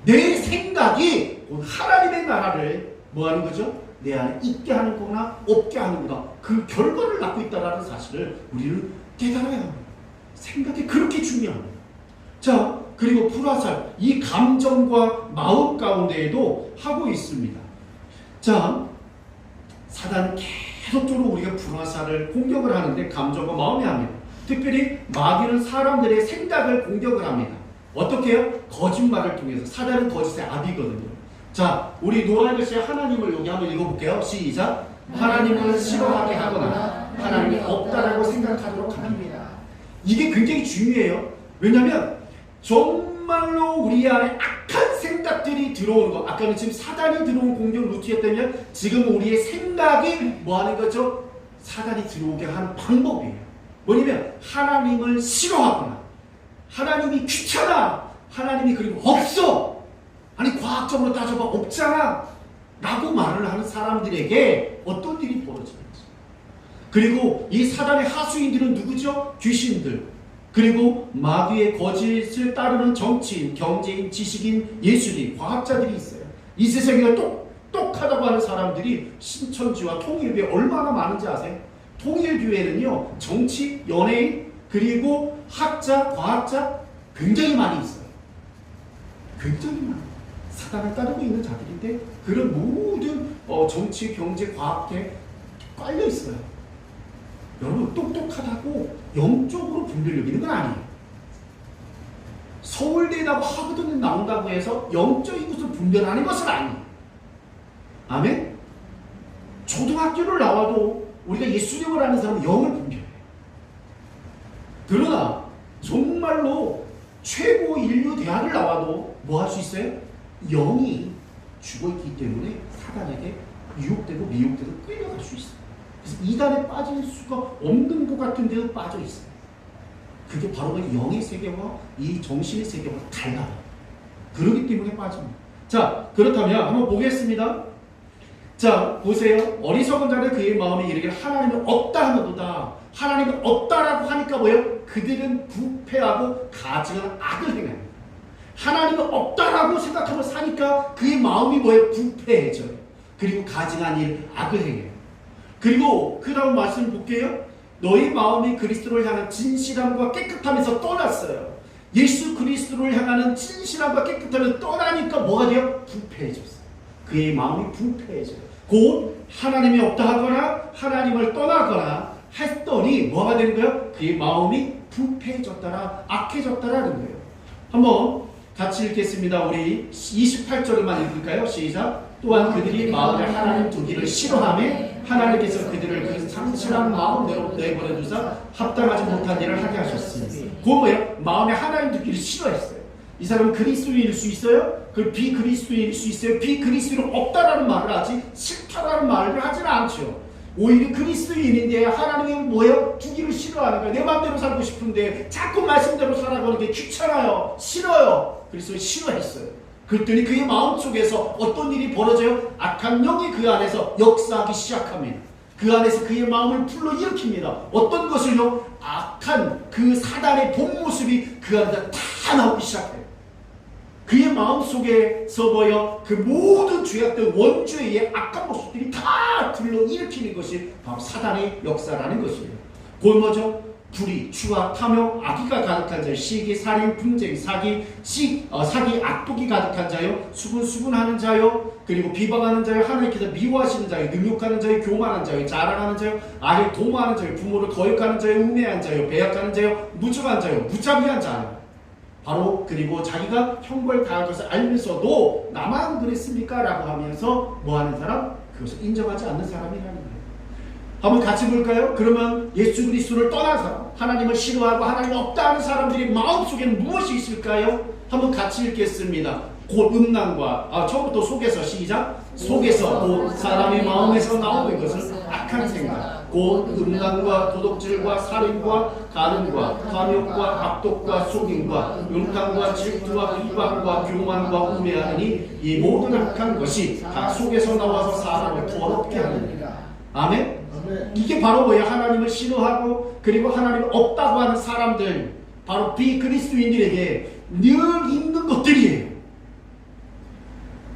Speaker 6: 내 생각이 하나님의 나라를 뭐 하는 거죠? 내 안에 있게 하는 거나 없게 하는 거나 그 결과를 낳고 있다는 사실을 우리는 깨달아야 합니다. 생각이 그렇게 중요합니다. 자, 그리고 불화살, 이 감정과 마음 가운데에도 하고 있습니다. 자, 사단은 계속적으로 우리가 불화살을 공격을 하는데 감정과 마음이 합니다. 특별히 마귀는 사람들의 생각을 공격을 합니다. 어떻게 해요? 거짓말을 통해서. 사단은 거짓의 아비거든요. 자, 우리 노란 글씨에 하나님을 여기 한번 읽어볼게요. 시작. 하나님을 싫어하게 하거나 하나님이 없다라고 생각하도록 합니다. 이게 굉장히 중요해요. 왜냐하면 정말로 우리 안에 악한 생각들이 들어오는 것, 아까는 지금 사단이 들어온 공격 루트였다면 지금 우리의 생각이 뭐 하는 거죠? 사단이 들어오게 하는 방법이에요. 뭐냐면 하나님을 싫어하거나 하나님이 귀찮아, 하나님이 그리고 없어, 아니 과학적으로 따져봐 없잖아 라고 말을 하는 사람들에게 어떤 일이 벌어지는지. 그리고 이 사단의 하수인들은 누구죠? 귀신들, 그리고 마귀의 거짓을 따르는 정치인, 경제인, 지식인, 예술인, 과학자들이 있어요. 이 세상에 똑똑하다고 하는 사람들이 신천지와 통일교에 얼마나 많은지 아세요? 통일교회는요, 정치, 연예인, 그리고 학자, 과학자 굉장히 많이 있어요. 굉장히 많아요. 사단을 따르고 있는 자들인데 그런 모든 정치, 경제, 과학에 깔려 있어요. 여러분, 똑똑하다고 영적으로 분별 여기는 건 아니에요. 서울대라고 하버드에 나온다고 해서 영적인 것을 분별하는 것은 아니에요. 아멘? 초등학교를 나와도 우리가 예수님을 아는 사람은 영을 분별해요. 그러나 정말로 최고 인류 대학을 나와도 뭐 할 수 있어요? 영이 죽어있기 때문에 사단에게 유혹되고 미혹되고 끌려갈 수 있어요. 그래서 이단에 빠질 수가 없는 것 같은 데도 빠져 있어요. 그게 바로 영의 세계와 이 정신의 세계와 달라요. 그렇기 때문에 빠집니다. 자, 그렇다면 한번 보겠습니다. 자, 보세요. 어리석은 자는 그의 마음에 이르기를 하나님은 없다 하는도다. 하나님은 없다라고 하니까 뭐예요? 그들은 부패하고 가증한 악을 행합니다. 하나님은 없다라고 생각하며 사니까 그의 마음이 뭐예요? 부패해져요. 그리고 가증한 일, 악을 행해요. 그리고 그 다음 말씀을 볼게요. 너희 마음이 그리스도를 향한 진실함과 깨끗함에서 떠났어요. 예수 그리스도를 향하는 진실함과 깨끗함에서 떠나니까 뭐가 돼요? 부패해졌어요. 그의 마음이 부패해져요. 곧 하나님이 없다 하거나 하나님을 떠나거나 했더니 뭐가 되는 거예요? 그의 마음이 부패해졌다라, 악해졌다라는 거예요. 한번 같이 읽겠습니다. 우리 28절만 읽을까요? 시작. 또한 그들이 마음에 하나님 두기를 싫어하며 하나님께서 그들을 그 상실한 마음대로 내버려두사 합당하지 못한 일을 하게 하셨습니다. 그건 뭐예요? 마음에 하나님 두기를 싫어했어요. 이 사람은 그리스도인일 수 있어요? 그 비그리스도인일 수 있어요? 비그리스도인은 없다라는 말을 하지 싫다라는 말을 하지는 않죠. 오히려 그리스도인인데 하나님이 뭐예요? 두기를 싫어하는 거예요. 내 마음대로 살고 싶은데 자꾸 말씀대로 살아가는 게 귀찮아요. 싫어요. 그래서 싫어했어요. 그랬더니 그의 마음속에서 어떤 일이 벌어져요? 악한 영이 그 안에서 역사하기 시작합니다. 그 안에서 그의 마음을 불러일으킵니다. 어떤 것을요? 악한 그 사단의 본 모습이 그 안에서 다 나오기 시작해요. 그의 마음속에서 뭐예요? 그 모든 죄악된 원죄의 악한 모습들이 다 불러일으키는 것이 바로 사단의 역사라는 것이에요. 그건 뭐죠? 불의, 추악, 탐욕, 악의가 가득한 자요, 시기, 살인, 분쟁, 사기, 악독이 가득한 자요, 수군수군하는 자요, 그리고 비방하는 자요, 하나님께서 미워하시는 자요, 능욕하는 자요, 교만한 자요, 자랑하는 자요, 악을 도모하는 자요, 부모를 거역하는 자요, 음해한 자요, 배약하는 자요, 무정한 자요, 무자비한 자요. 바로 그리고 자기가 형벌 당할 것을 알면서도 나만 그랬습니까? 라고 하면서 뭐하는 사람? 그것을 인정하지 않는 사람이라는 거예요. 한번 같이 볼까요? 그러면 예수 그리스도를 떠나서 하나님을 싫어하고 하나님 없다 하는 사람들의 마음속에는 무엇이 있을까요? 한번 같이 읽겠습니다. 곧 음란과 처음부터 속에서 시작. 속에서 곧 사람의 마음에서 나오는 것은 악한 생각, 곧 음란과 도둑질과 살인과 간음과 탐욕과 악독과 속임과 음탕과 질투와 비방과 교만과 우매하니 이 모든 악한 것이 다 속에서 나와서 사람을 더럽게 하느니라. 아멘? 이게 바로 뭐예요? 하나님을 싫어하고 그리고 하나님 없다고 하는 사람들, 바로 비그리스도인들에게 늘 있는 것들이에요.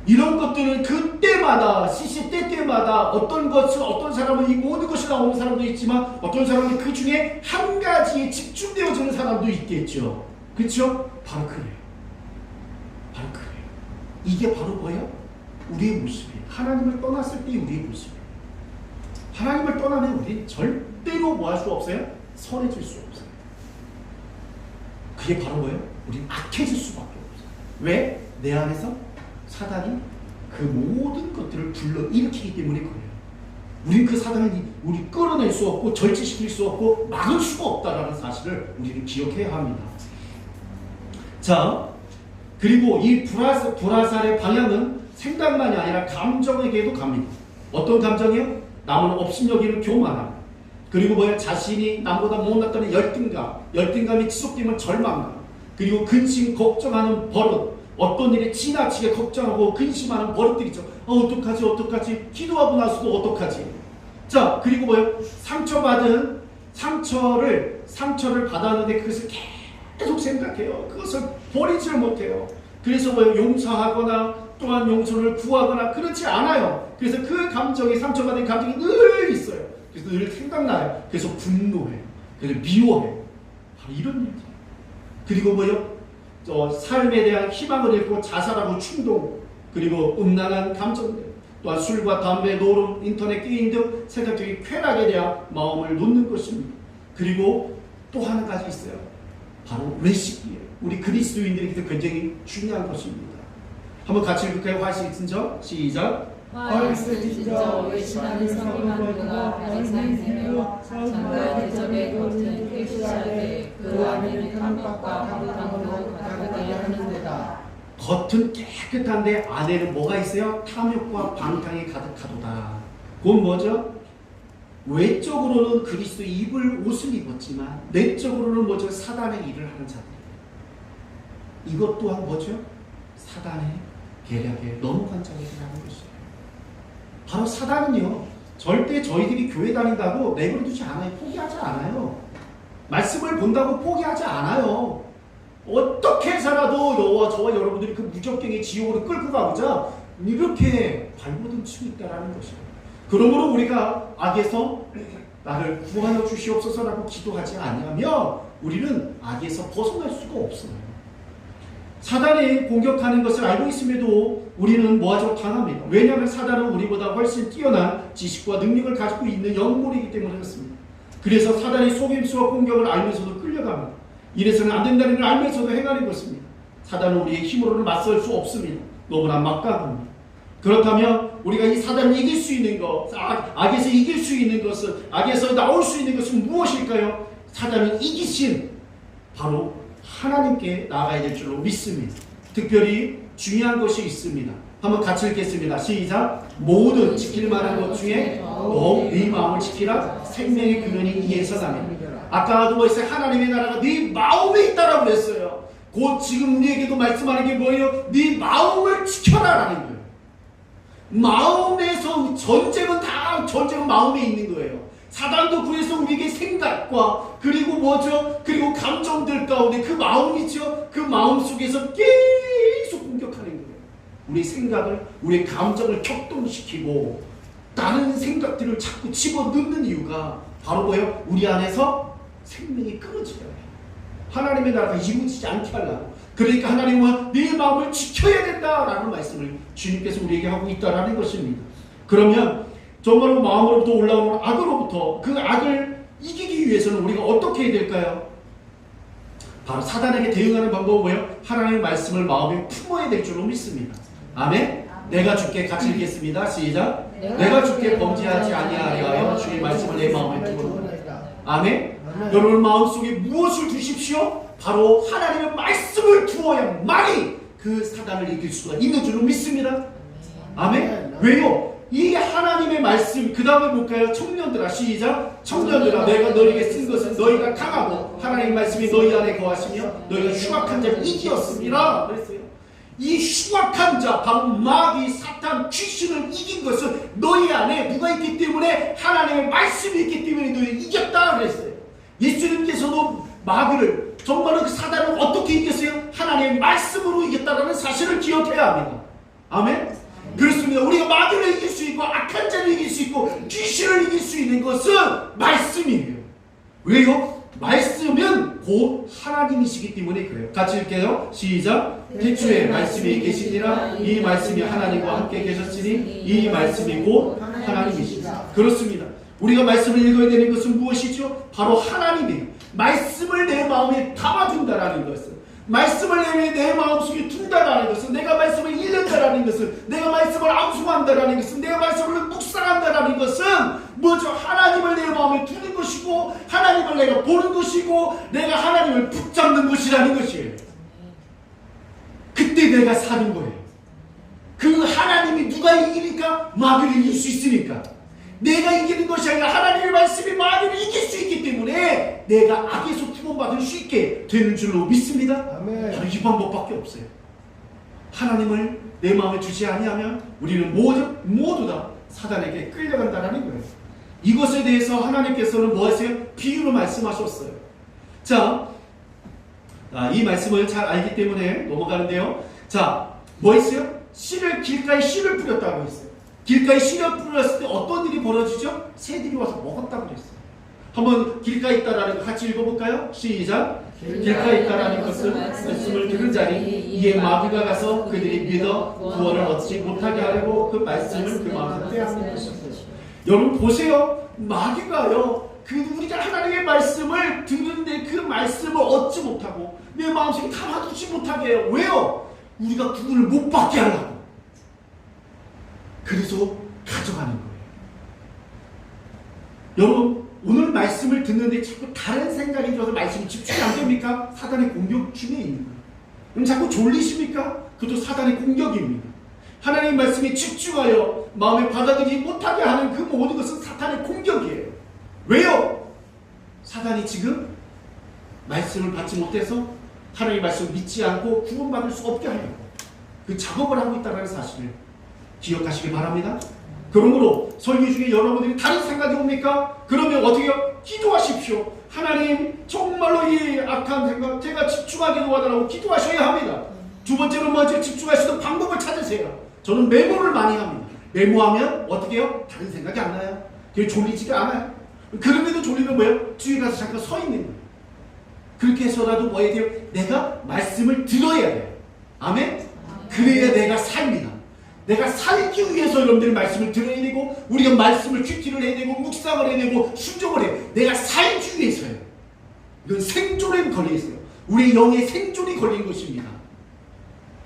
Speaker 6: 이런 것들은 그때마다 시시때때마다 어떤 사람은 이 모든 것이 나오는 사람도 있지만 어떤 사람은 그 중에 한 가지에 집중되어지는 사람도 있겠죠. 그렇죠? 바로 그래요. 바로 그래요. 이게 바로 뭐예요? 우리의 모습이에요. 하나님을 떠났을 때 우리의 모습이에요. 하나님을 떠나면 우리는 절대로 뭐 할 수 없어요? 선해질 수 없어요. 그게 바로 뭐예요? 우리는 악해질 수밖에 없어요. 왜? 내 안에서 사단이 그 모든 것들을 불러일으키기 때문에 그래요. 우리는 그 사단을 우리 끌어낼 수 없고 절제시킬 수 없고 막을 수가 없다는 사실을 우리는 기억해야 합니다. 자, 그리고 이 불화살의 방향은 생각만이 아니라 감정에게도 갑니다. 어떤 감정이요? 남을 업신여기는 교만함, 그리고 뭐야? 자신이 남보다 못났다는 열등감이 지속되면 절망감, 그리고 근심, 걱정하는 버릇, 어떤 일에 지나치게 걱정하고 근심하는 버릇들이죠. 어떡하지? 기도하고 나서도 어떡하지? 자, 그리고 뭐예요? 상처를 받았는데 그것을 계속 생각해요. 그것을 버리지를 못해요. 그래서 뭐예요? 용서하거나 또한 용서를 구하거나 그렇지 않아요. 그래서 그 감정이, 상처받은 감정이 늘 있어요. 그래서 늘 생각나요. 그래서 분노해요. 그래서 미워해요. 바로 이런 일이죠. 그리고 뭐예요? 삶에 대한 희망을 잃고 자살하고 충동, 그리고 음란한 감정들, 또한 술과 담배, 노름, 인터넷 게임 등 세상적인 쾌락에 대한 마음을 놓는 것입니다. 그리고 또 한 가지 있어요. 바로 외식이에요. 우리 그리스도인들에게도 굉장히 중요한 것입니다. 한번 같이 읽을까요? 화식진저 시작.
Speaker 5: 화식진저 외신하는 성경한 그가 바리사이새며 장과 대접의 겉은 깨끗하되 그 안에는 탐욕과 불당으로 가득하게 하는 데다.
Speaker 6: 겉은 깨끗한데 안에는 뭐가 있어요? 탐욕과 방탕이 가득하도다. 그건 뭐죠? 외적으로는 그리스도 입을 옷을 입었지만 내적으로는 뭐죠? 사단의 일을 하는 자들이에요. 이것 또한 뭐죠? 사단의 계략에 넘어간 자들이라는 것이에요. 바로 사단은요, 절대 저희들이 교회 다닌다고 내버려두지 않아요. 포기하지 않아요. 말씀을 본다고 포기하지 않아요. 어떻게 살아도 저와 여러분들이 그 무적경의 지옥으로 끌고 가고자 이렇게 발버둥 치고 있다는 것이에요. 그러므로 우리가 악에서 나를 구하여 주시옵소서라고 기도하지 않으면 우리는 악에서 벗어날 수가 없어요. 사단이 공격하는 것을 알고 있음에도 우리는 뭐하죠? 당합니다. 왜냐하면 사단은 우리보다 훨씬 뛰어난 지식과 능력을 가지고 있는 영물이기 때문에 그렇습니다. 그래서 사단이 속임수와 공격을 알면서도 끌려갑니다. 이래서는 안 된다는 걸 알면서도 행하는 것입니다. 사단은 우리의 힘으로는 맞설 수 없습니다. 너무나 막강합니다. 그렇다면 우리가 이 사단을 이길 수 있는 것, 악에서 이길 수 있는 것은, 악에서 나올 수 있는 것은 무엇일까요? 사단을 이기신 바로 하나님께 나아가야 될 줄로 믿습니다. 특별히 중요한 것이 있습니다. 한번 같이 읽겠습니다. 시작. 모든 지킬 만한 것 중에 더욱 네 마음을 지키라. 생명의 근원이 이에서 나며. 아까도 뭐였어요? 하나님의 나라가 네 마음에 있다라고 그랬어요. 곧 지금 우리에게도 말씀하는 게 뭐예요? 네 마음을 지켜라라는 거예요. 마음에서 전쟁은 마음에 있는 거예요. 사단도 그래서 우리에게 생각과 그리고 뭐죠? 그리고 감정들 가운데 그 마음이죠. 그 마음 속에서 계속 공격하는 거예요. 우리 생각을, 우리 감정을 격동시키고 다른 생각들을 자꾸 집어넣는 이유가 바로 뭐예요? 우리 안에서 생명이 끊어져요. 하나님의 나라가 이루어지지 않게 하려고. 그러니까 하나님은 네 마음을 지켜야 된다라는 말씀을 주님께서 우리에게 하고 있다라는 것입니다. 그러면 정말로 마음으로부터 올라오는 악으로부터 그 악을 이기기 위해서는 우리가 어떻게 해야 될까요? 바로 사단에게 대응하는 방법은 뭐예요? 하나님의 말씀을 마음에 품어야 될 줄로 믿습니다. 아멘? 내가 주께 같이 읽겠습니다. 시작. 내가 주께 범죄하지 아니하여 주의 말씀을 내 마음에 두고. 아멘. 여러분 마음속에 무엇을 두십시오? 바로 하나님의 말씀을 두어야만이 그 사단을 이길 수가 있는 줄로 믿습니다. 아멘. 왜요? 이 하나님의 말씀, 그 다음에 볼까요? 청년들아, 시작. 청년들아, 내가 너희에게 쓴 것은 너희가 강하고 하나님의 말씀이 너희 안에 거하시며 너희가 흉악한 자를 이기었습니다. 그랬어요. 이 흉악한 자, 바로 마귀, 사탄, 귀신을 이긴 것은 너희 안에 누가 있기 때문에? 하나님의 말씀이 있기 때문에 너희를 이겼다 그랬어요. 예수님께서도 마귀를, 정말로 그 사단을 어떻게 이겼어요? 하나님의 말씀으로 이겼다는 사실을 기억해야 합니다. 아멘? 그렇습니다. 우리가 마귀를 이길 수 있고 악한 자를 이길 수 있고 귀신을 이길 수 있는 것은 말씀이에요. 왜요? 말씀은 곧 하나님이시기 때문에 그래요. 같이 읽게요. 시작. 태초에 말씀이 계시니라. 이 말씀이 하나님과 함께 계셨으니 이 말씀이 곧 하나님이시다. 그렇습니다. 우리가 말씀을 읽어야 되는 것은 무엇이죠? 바로 하나님이에요. 말씀을 내 마음에 담아둔다라는 것은, 말씀을 내 마음속에 둔다라는 것은, 내가 말씀을 읽는다라는 것은, 내가 말씀을 암송한다라는 것은, 내가 말씀을 묵상한다라는 것은 뭐죠? 하나님을 내 마음에 두는 것이고 하나님을 내가 보는 것이고 내가 하나님을 붙잡는 것이라는 것이에요. 그때 내가 사는 거예요. 그 하나님이 누가 이기니까? 마귀를 이길 수 있으니까. 내가 이기는 것이 아니라 하나님의 말씀이 마귀를 이길 수 있기 때문에 내가 악에서 구원받을 수 있게 되는 줄로 믿습니다.
Speaker 7: 아멘.
Speaker 6: 바로 이 방법밖에 없어요. 하나님을 내 마음에 두지 아니하면 우리는 모두 다 사단에게 끌려간다는 거예요. 이것에 대해서 하나님께서는 뭐 하세요? 비유로 말씀하셨어요. 자, 이 말씀을 잘 알기 때문에 넘어가는데요. 자, 뭐 했어요? 길가에 씨를 뿌렸다고 했어요. 길가에 씨를 뿌렸을 때 어떤 일이 벌어지죠? 새들이 와서 먹었다고 그랬어요. 한번 길가에 있다라는 거 같이 읽어볼까요? 시작. 길가에 있다라는 것은 말씀을 들은 자리 이에 마귀가 가서 그들이 믿어 구원을 얻지 못하게 하려고 그 말씀을 그 마음에서 빼앗는 것입니다. 여러분 보세요. 마귀가요, 우리가 하나님의 말씀을 듣는데 그 말씀을 얻지 못하고 내 마음속에 담아두지 못하게 해요. 왜요? 우리가 구원을 못 받게 하려고. 그래서 가져가는 거예요. 여러분 오늘 말씀을 듣는데 자꾸 다른 생각이 들어서 말씀이 집중이 안 됩니까? 사단의 공격 중에 있는 거예요. 그럼 자꾸 졸리십니까? 그것도 사단의 공격입니다. 하나님 말씀에 집중하여 마음에 받아들이지 못하게 하는 그 모든 것은 사탄의 공격이에요. 왜요? 사단이 지금 말씀을 받지 못해서 하나님의 말씀을 믿지 않고 구원받을 수 없게 하려고 그 작업을 하고 있다는 사실을 기억하시길 바랍니다. 그러므로 설교 중에 여러분들이 다른 생각이 옵니까? 그러면 어떻게 해요? 기도하십시오. 하나님 정말로 이 악한 생각 제가 집중하게 도와달라고 기도하셔야 합니다. 두 번째로 먼저 집중할 수 있는 방법을 찾으세요. 저는 메모를 많이 합니다. 메모하면 어떻게 해요? 다른 생각이 안 나요. 그게 졸리지가 않아요. 그런데도 졸리면 뭐예요? 뒤에 가서 잠깐 서 있는 거예요. 그렇게 해서라도 뭐 해야 돼요? 내가 말씀을 들어야 돼요. 아멘? 그래야 내가 삽니다. 내가 살기 위해서 여러분들이 말씀을 들어야 되고 우리가 말씀을 큐티를 해야 되고 묵상을 해야 되고 순종을 해요. 내가 살기 위해서요. 이건 생존에 걸려 있어요. 우리의 영의 생존이 걸린 것입니다.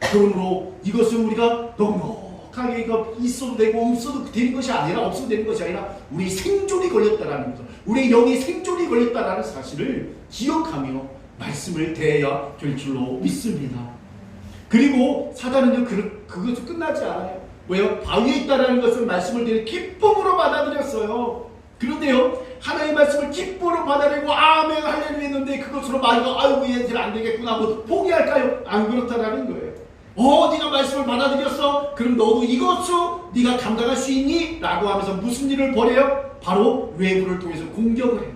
Speaker 6: 그러므로 이것은 우리가 넉넉하게 이거 있어도 되고 없어도 되는 것이 아니라 없어도 되는 것이 아니라 우리의 생존이 걸렸다라는 것, 우리의 영의 생존이 걸렸다라는 사실을 기억하며 말씀을 대해야 될 줄로 믿습니다. 그리고 사단은요 그것도 끝나지 않아요. 왜요? 바위에 있다라는 것을 말씀을 되게 기쁨으로 받아들였어요. 그런데요 하나님의 말씀을 기쁨으로 받아들이고 아멘 하려고 했는데 그것으로 마귀가 아이고 얘들 안 되겠구나 하고 포기할까요? 안 그렇다라는 거예요. 네가 말씀을 받아들였어? 그럼 너도 이것으로 네가 감당할 수 있니? 라고 하면서 무슨 일을 벌여요? 바로 외부를 통해서 공격을 해요.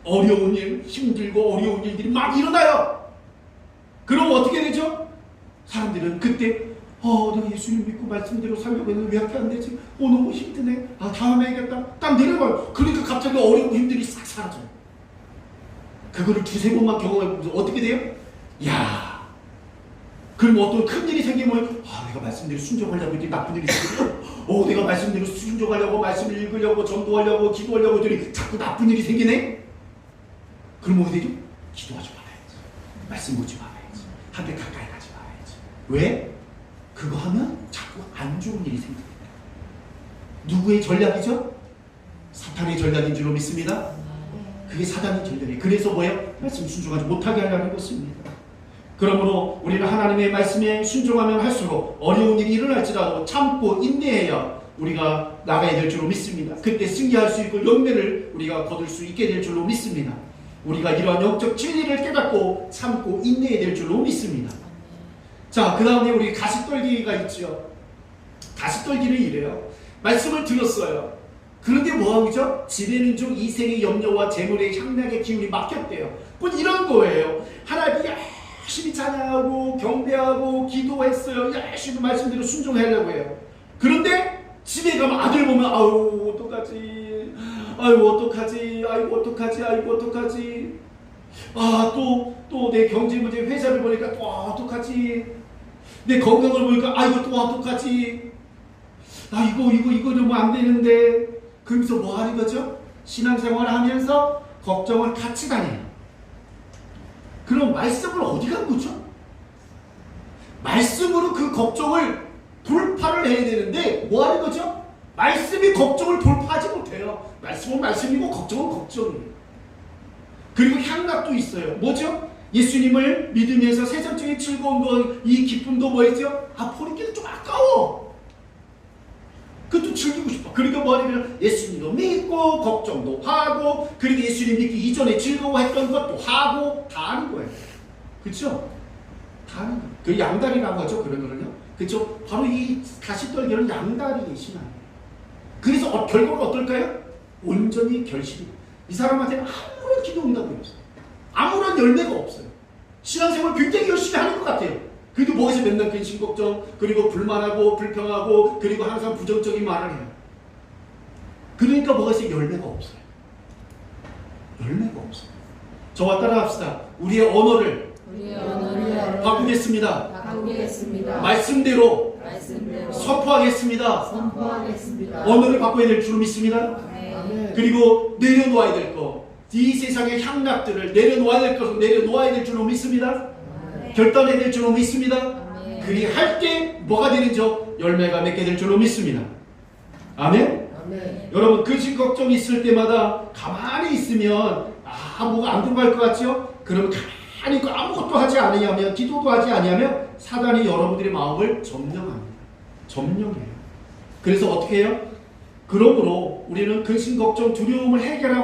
Speaker 6: 어려운 일, 힘들고 어려운 일들이 막 일어나요. 그럼 어떻게 되죠? 사람들은 그때 내가 예수님 믿고 말씀대로 살려고 했는데 왜 이렇게 안 되지? 너무 힘드네. 다음에 해야겠다. 딱 내려가요. 그러니까 갑자기 어려운 힘들이 싹 사라져요. 그거를 두세 번만 경험해보면 어떻게 돼요? 그럼 어떤 큰 일이 생기면 내가 말씀대로 순종하려고 했더니 나쁜 일이 생기고 내가 말씀대로 순종하려고 말씀을 읽으려고 전도하려고 기도하려고 했더니 자꾸 나쁜 일이 생기네? 그럼 어떻게 되죠? 기도하지 말아야지. 말씀 보지 말아야지. 한테 가까이 가지 말아야지. 왜? 그거 하면 자꾸 자꾸 안 좋은 일이 생깁니다. 누구의 전략이죠? 사탄의 전략인 줄로 믿습니다. 그게 사단의 전략이에요. 그래서 뭐예요? 말씀 순종하지 못하게 하려는 것입니다. 그러므로 우리는 하나님의 말씀에 순종하면 할수록 어려운 일이 일어날지라도 참고 인내해야 우리가 나가야 될 줄로 믿습니다. 그때 승리할 수 있고 열매를 우리가 거둘 수 있게 될 줄로 믿습니다. 우리가 이러한 영적 진리를 깨닫고 참고 인내해야 될 줄로 믿습니다. 자, 그 다음에 우리 가시떨기가 있죠. 가시떨기는 이래요. 말씀을 들었어요. 그런데 뭐하죠? 지내는 중 이생의 염려와 재물의 향락의 기운이 막혔대요. 곧 이런 거예요. 하나님 열심히 찬양하고 경배하고 기도했어요. 열심히 말씀대로 순종하려고 해요. 그런데 집에 가면 아들 보면 아유 어떡하지, 아유 어떡하지, 아이고 어떡하지, 아이고 어떡하지, 또 내 경제 문제 회사를 보니까 또 어떡하지, 내 건강을 보니까 아이고 또 어떡하지, 이거 좀 안 되는데. 그러면서 뭐 하는 거죠? 신앙생활을 하면서 걱정을 같이 다녀요. 그럼 말씀을 어디 간 거죠? 말씀으로 그 걱정을 돌파를 해야 되는데 뭐 하는 거죠? 말씀이 걱정을 돌파하지 못해요. 말씀은 말씀이고 걱정은 걱정이에요. 그리고 향락도 있어요. 뭐죠? 예수님을 믿으면서 세상적인 즐거움도 이 기쁨도 뭐였죠? 버리기는 좀 아까워. 그것도 즐기고 싶어. 그러니까 뭐냐면 예수님도 믿고 걱정도 하고, 그리고 예수님 믿기 이전에 즐거워했던 것도 하고 다 하는 거예요. 그렇죠? 다 하는 거예요. 그 양다리라고 하죠. 그런 거는요. 그렇죠? 바로 이 가시떨기는 양다리의 신앙이에요. 그래서 결과가 어떨까요? 온전히 결실이. 이 사람한테는 아무런 기도 응답이 없어요. 아무런 열매가 없어요. 신앙생활 굉장히 열심히 하는 것 같아요. 그래도 뭐에서 맨날 근심 걱정, 그리고 불만하고 불평하고, 그리고 항상 부정적인 말을 해요. 그러니까 뭐에서 열매가 없어요. 열매가 없어요. 저와 따라합시다. 우리의 언어를 바꾸겠습니다. 말씀대로 선포하겠습니다. 언어를 바꿔야 될 줄 믿습니다. 그리고 내려놓아야 될 것, 이 세상의 향락들을 내려놓아야 될 것을 내려놓아야 될 줄로 믿습니다. 결단해야 될 줄로 믿습니다. 그리할 때 뭐가 되는지요? 열매가 맺게 될 줄로 믿습니다. 아멘? 여러분 근심 걱정이 있을 때마다 가만히 있으면 뭐가 안 들어갈 것 같죠? 그러면 가만히 있고 아무것도 하지 않으면, 기도도 하지 않으면 사단이 여러분들의 마음을 점령합니다. 점령해요. 그래서 어떻게 해요? 그러므로 우리는 근심 걱정 두려움을 해결해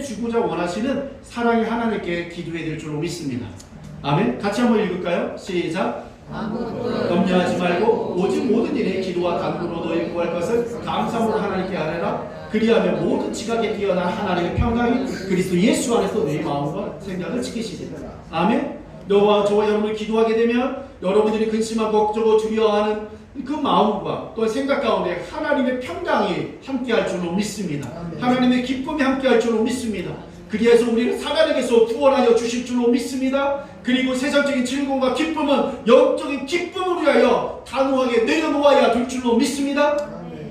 Speaker 6: 주고자 원하시는 사랑의 하나님께 기도해야 될 줄로 믿습니다. 아멘. 같이 한번 읽을까요? 시작. 염려하지 말고 오직 모든 일에 기도와 간구로 너희 구할 것을 감사함으로 하나님께 아뢰라. 그리하면 모든 지각에 뛰어난 하나님의 평강이 그리스도 예수 안에서 너희 마음과 생각을 지키시리라. 아멘. 너와 저와 여러분이 기도하게 되면 여러분들이 근심하고 걱정하고 두려워하는 그 마음과 또 생각 가운데 하나님의 평강이 함께할 줄로 믿습니다. 하나님의 기쁨이 함께할 줄로 믿습니다. 그리해서 우리는 사단에게서 구원하여 주실 줄로 믿습니다. 그리고 세상적인 즐거움과 기쁨은 영적인 기쁨을 위하여 단호하게 내려놓아야 될 줄로 믿습니다.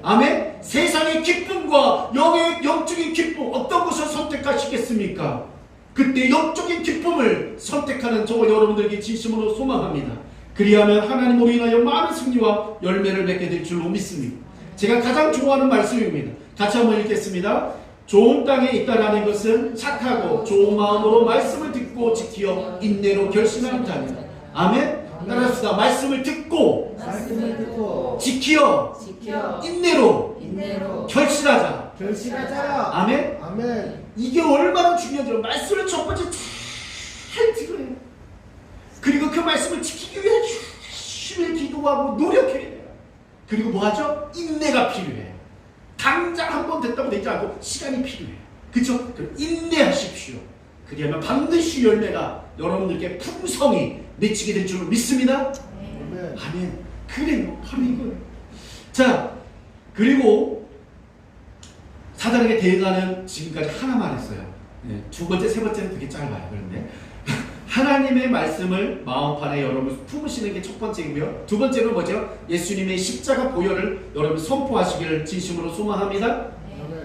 Speaker 6: 아멘. 세상의 기쁨과 영적인 기쁨, 어떤 것을 선택하시겠습니까? 그때 영적인 기쁨을 선택하는 저와 여러분들에게 진심으로 소망합니다. 그리하면 하나님으로 인하여 많은 승리와 열매를 맺게 될 줄로 믿습니다. 제가 가장 좋아하는 말씀입니다. 같이 한번 읽겠습니다. 좋은 땅에 있다라는 것은 착하고 좋은 마음으로 말씀을 듣고 지키어 인내로 결심하는 자입니다. 아멘. 따라합시다. 말씀을 듣고 지키어 인내로 결실하자. 아멘. 이게 얼마나 중요한지, 말씀을 첫 번째 잘 들어야 해요. 그리고 그 말씀을 지키기 위해 열심히 기도하고 노력해야 돼요. 그리고 뭐하죠? 인내가 필요해요. 당장 한 번 됐다고 되지 않고 시간이 필요해요. 그렇죠? 그럼 인내하십시오. 그리하면 반드시 열매가 여러분들께 풍성히 맺히게 될 줄 믿습니다. 아멘. 그래요. 바로 이거예요. 자, 그리고 사단에게 대응하는 지금까지 하나만 했어요. 두 번째, 세 번째는 되게 짧아요. 그런데 하나님의 말씀을 마음판에 여러분 품으시는 게 첫 번째이고요. 두 번째는 뭐죠? 예수님의 십자가 보혈을 여러분 선포하시기를 진심으로 소망합니다.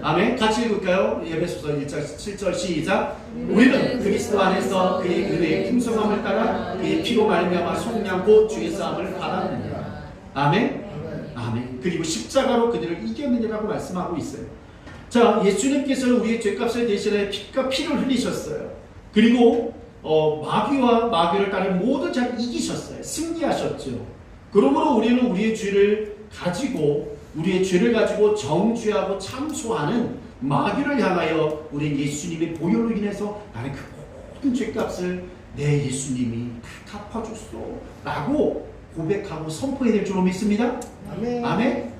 Speaker 6: 아멘. 같이 읽을까요? 에베소서 1장 7절 시작. 우리는 그리스도 안에서 그의 은혜의 풍성함을 따라 그의 피로 말미암아 속량 곧 주의 싸움을 받았느니라. 아멘? 아멘. 그리고 십자가로 그들을 이겼느니라고 말씀하고 있어요. 자, 예수님께서는 우리의 죄값을 대신해 피가 피를 흘리셨어요. 그리고 마귀와 마귀를 따른 모든 자를 이기셨어요. 승리하셨죠. 그러므로 우리는 우리의 죄를 가지고 정죄하고 참소하는 마귀를 향하여 우리 예수님의 보혈로 인해서 나는 그 모든 죄값을 내 예수님이 다 갚아줬어 라고 고백하고 선포해야 될 줄로 믿습니다.
Speaker 7: 아멘.
Speaker 6: 아멘.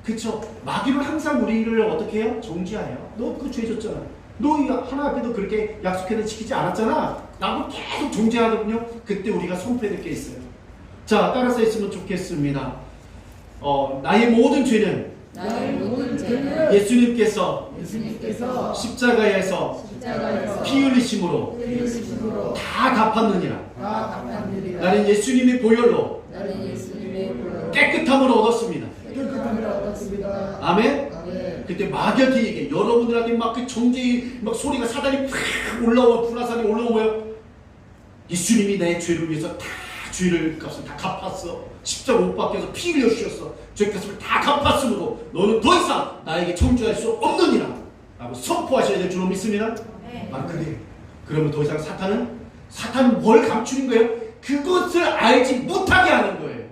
Speaker 6: 그쵸. 마귀는 항상 우리를 어떻게 해요? 정죄해요. 너 그 죄 졌잖아. 너 하나 앞에도 그렇게 약속해도 지키지 않았잖아. 라고 계속 정죄하더군요. 그때 우리가 선포해야 될 게 있어요. 자, 따라서 했으면 좋겠습니다. 나의 모든 죄는
Speaker 5: 나의 모든 죄는
Speaker 6: 예수님께서
Speaker 7: 십자가에서
Speaker 6: 피 흘리심으로
Speaker 7: 흘리심으로
Speaker 6: 다 갚았느니라.
Speaker 7: 다 갚았느니라.
Speaker 6: 나는 예수님의 보혈로
Speaker 5: 나는 예수님의 보혈로
Speaker 6: 깨끗함을 얻었습니다.
Speaker 7: 깨끗함을 얻었습니다.
Speaker 6: 아멘.
Speaker 7: 아멘.
Speaker 6: 그때 마귀한테 얘기해. 여러분들한테 막 그 정죄의 막 소리가 사단이 팍 올라오고 불화산이 올라오고요. 예수님이 내 죄를 위해서 다 죄를 값을 다 갚았어. 십자가 못 박혀서 피 흘려 주셨어. 죄값을 다 갚았으므로 너는 더 이상 나에게 정죄할 수 없느니라 라고 선포하셔야 될 줄로 믿습니다. 아, 그래요. 그러면 더 이상 사탄은 뭘 감추는 거예요? 그것을 알지 못하게 하는 거예요.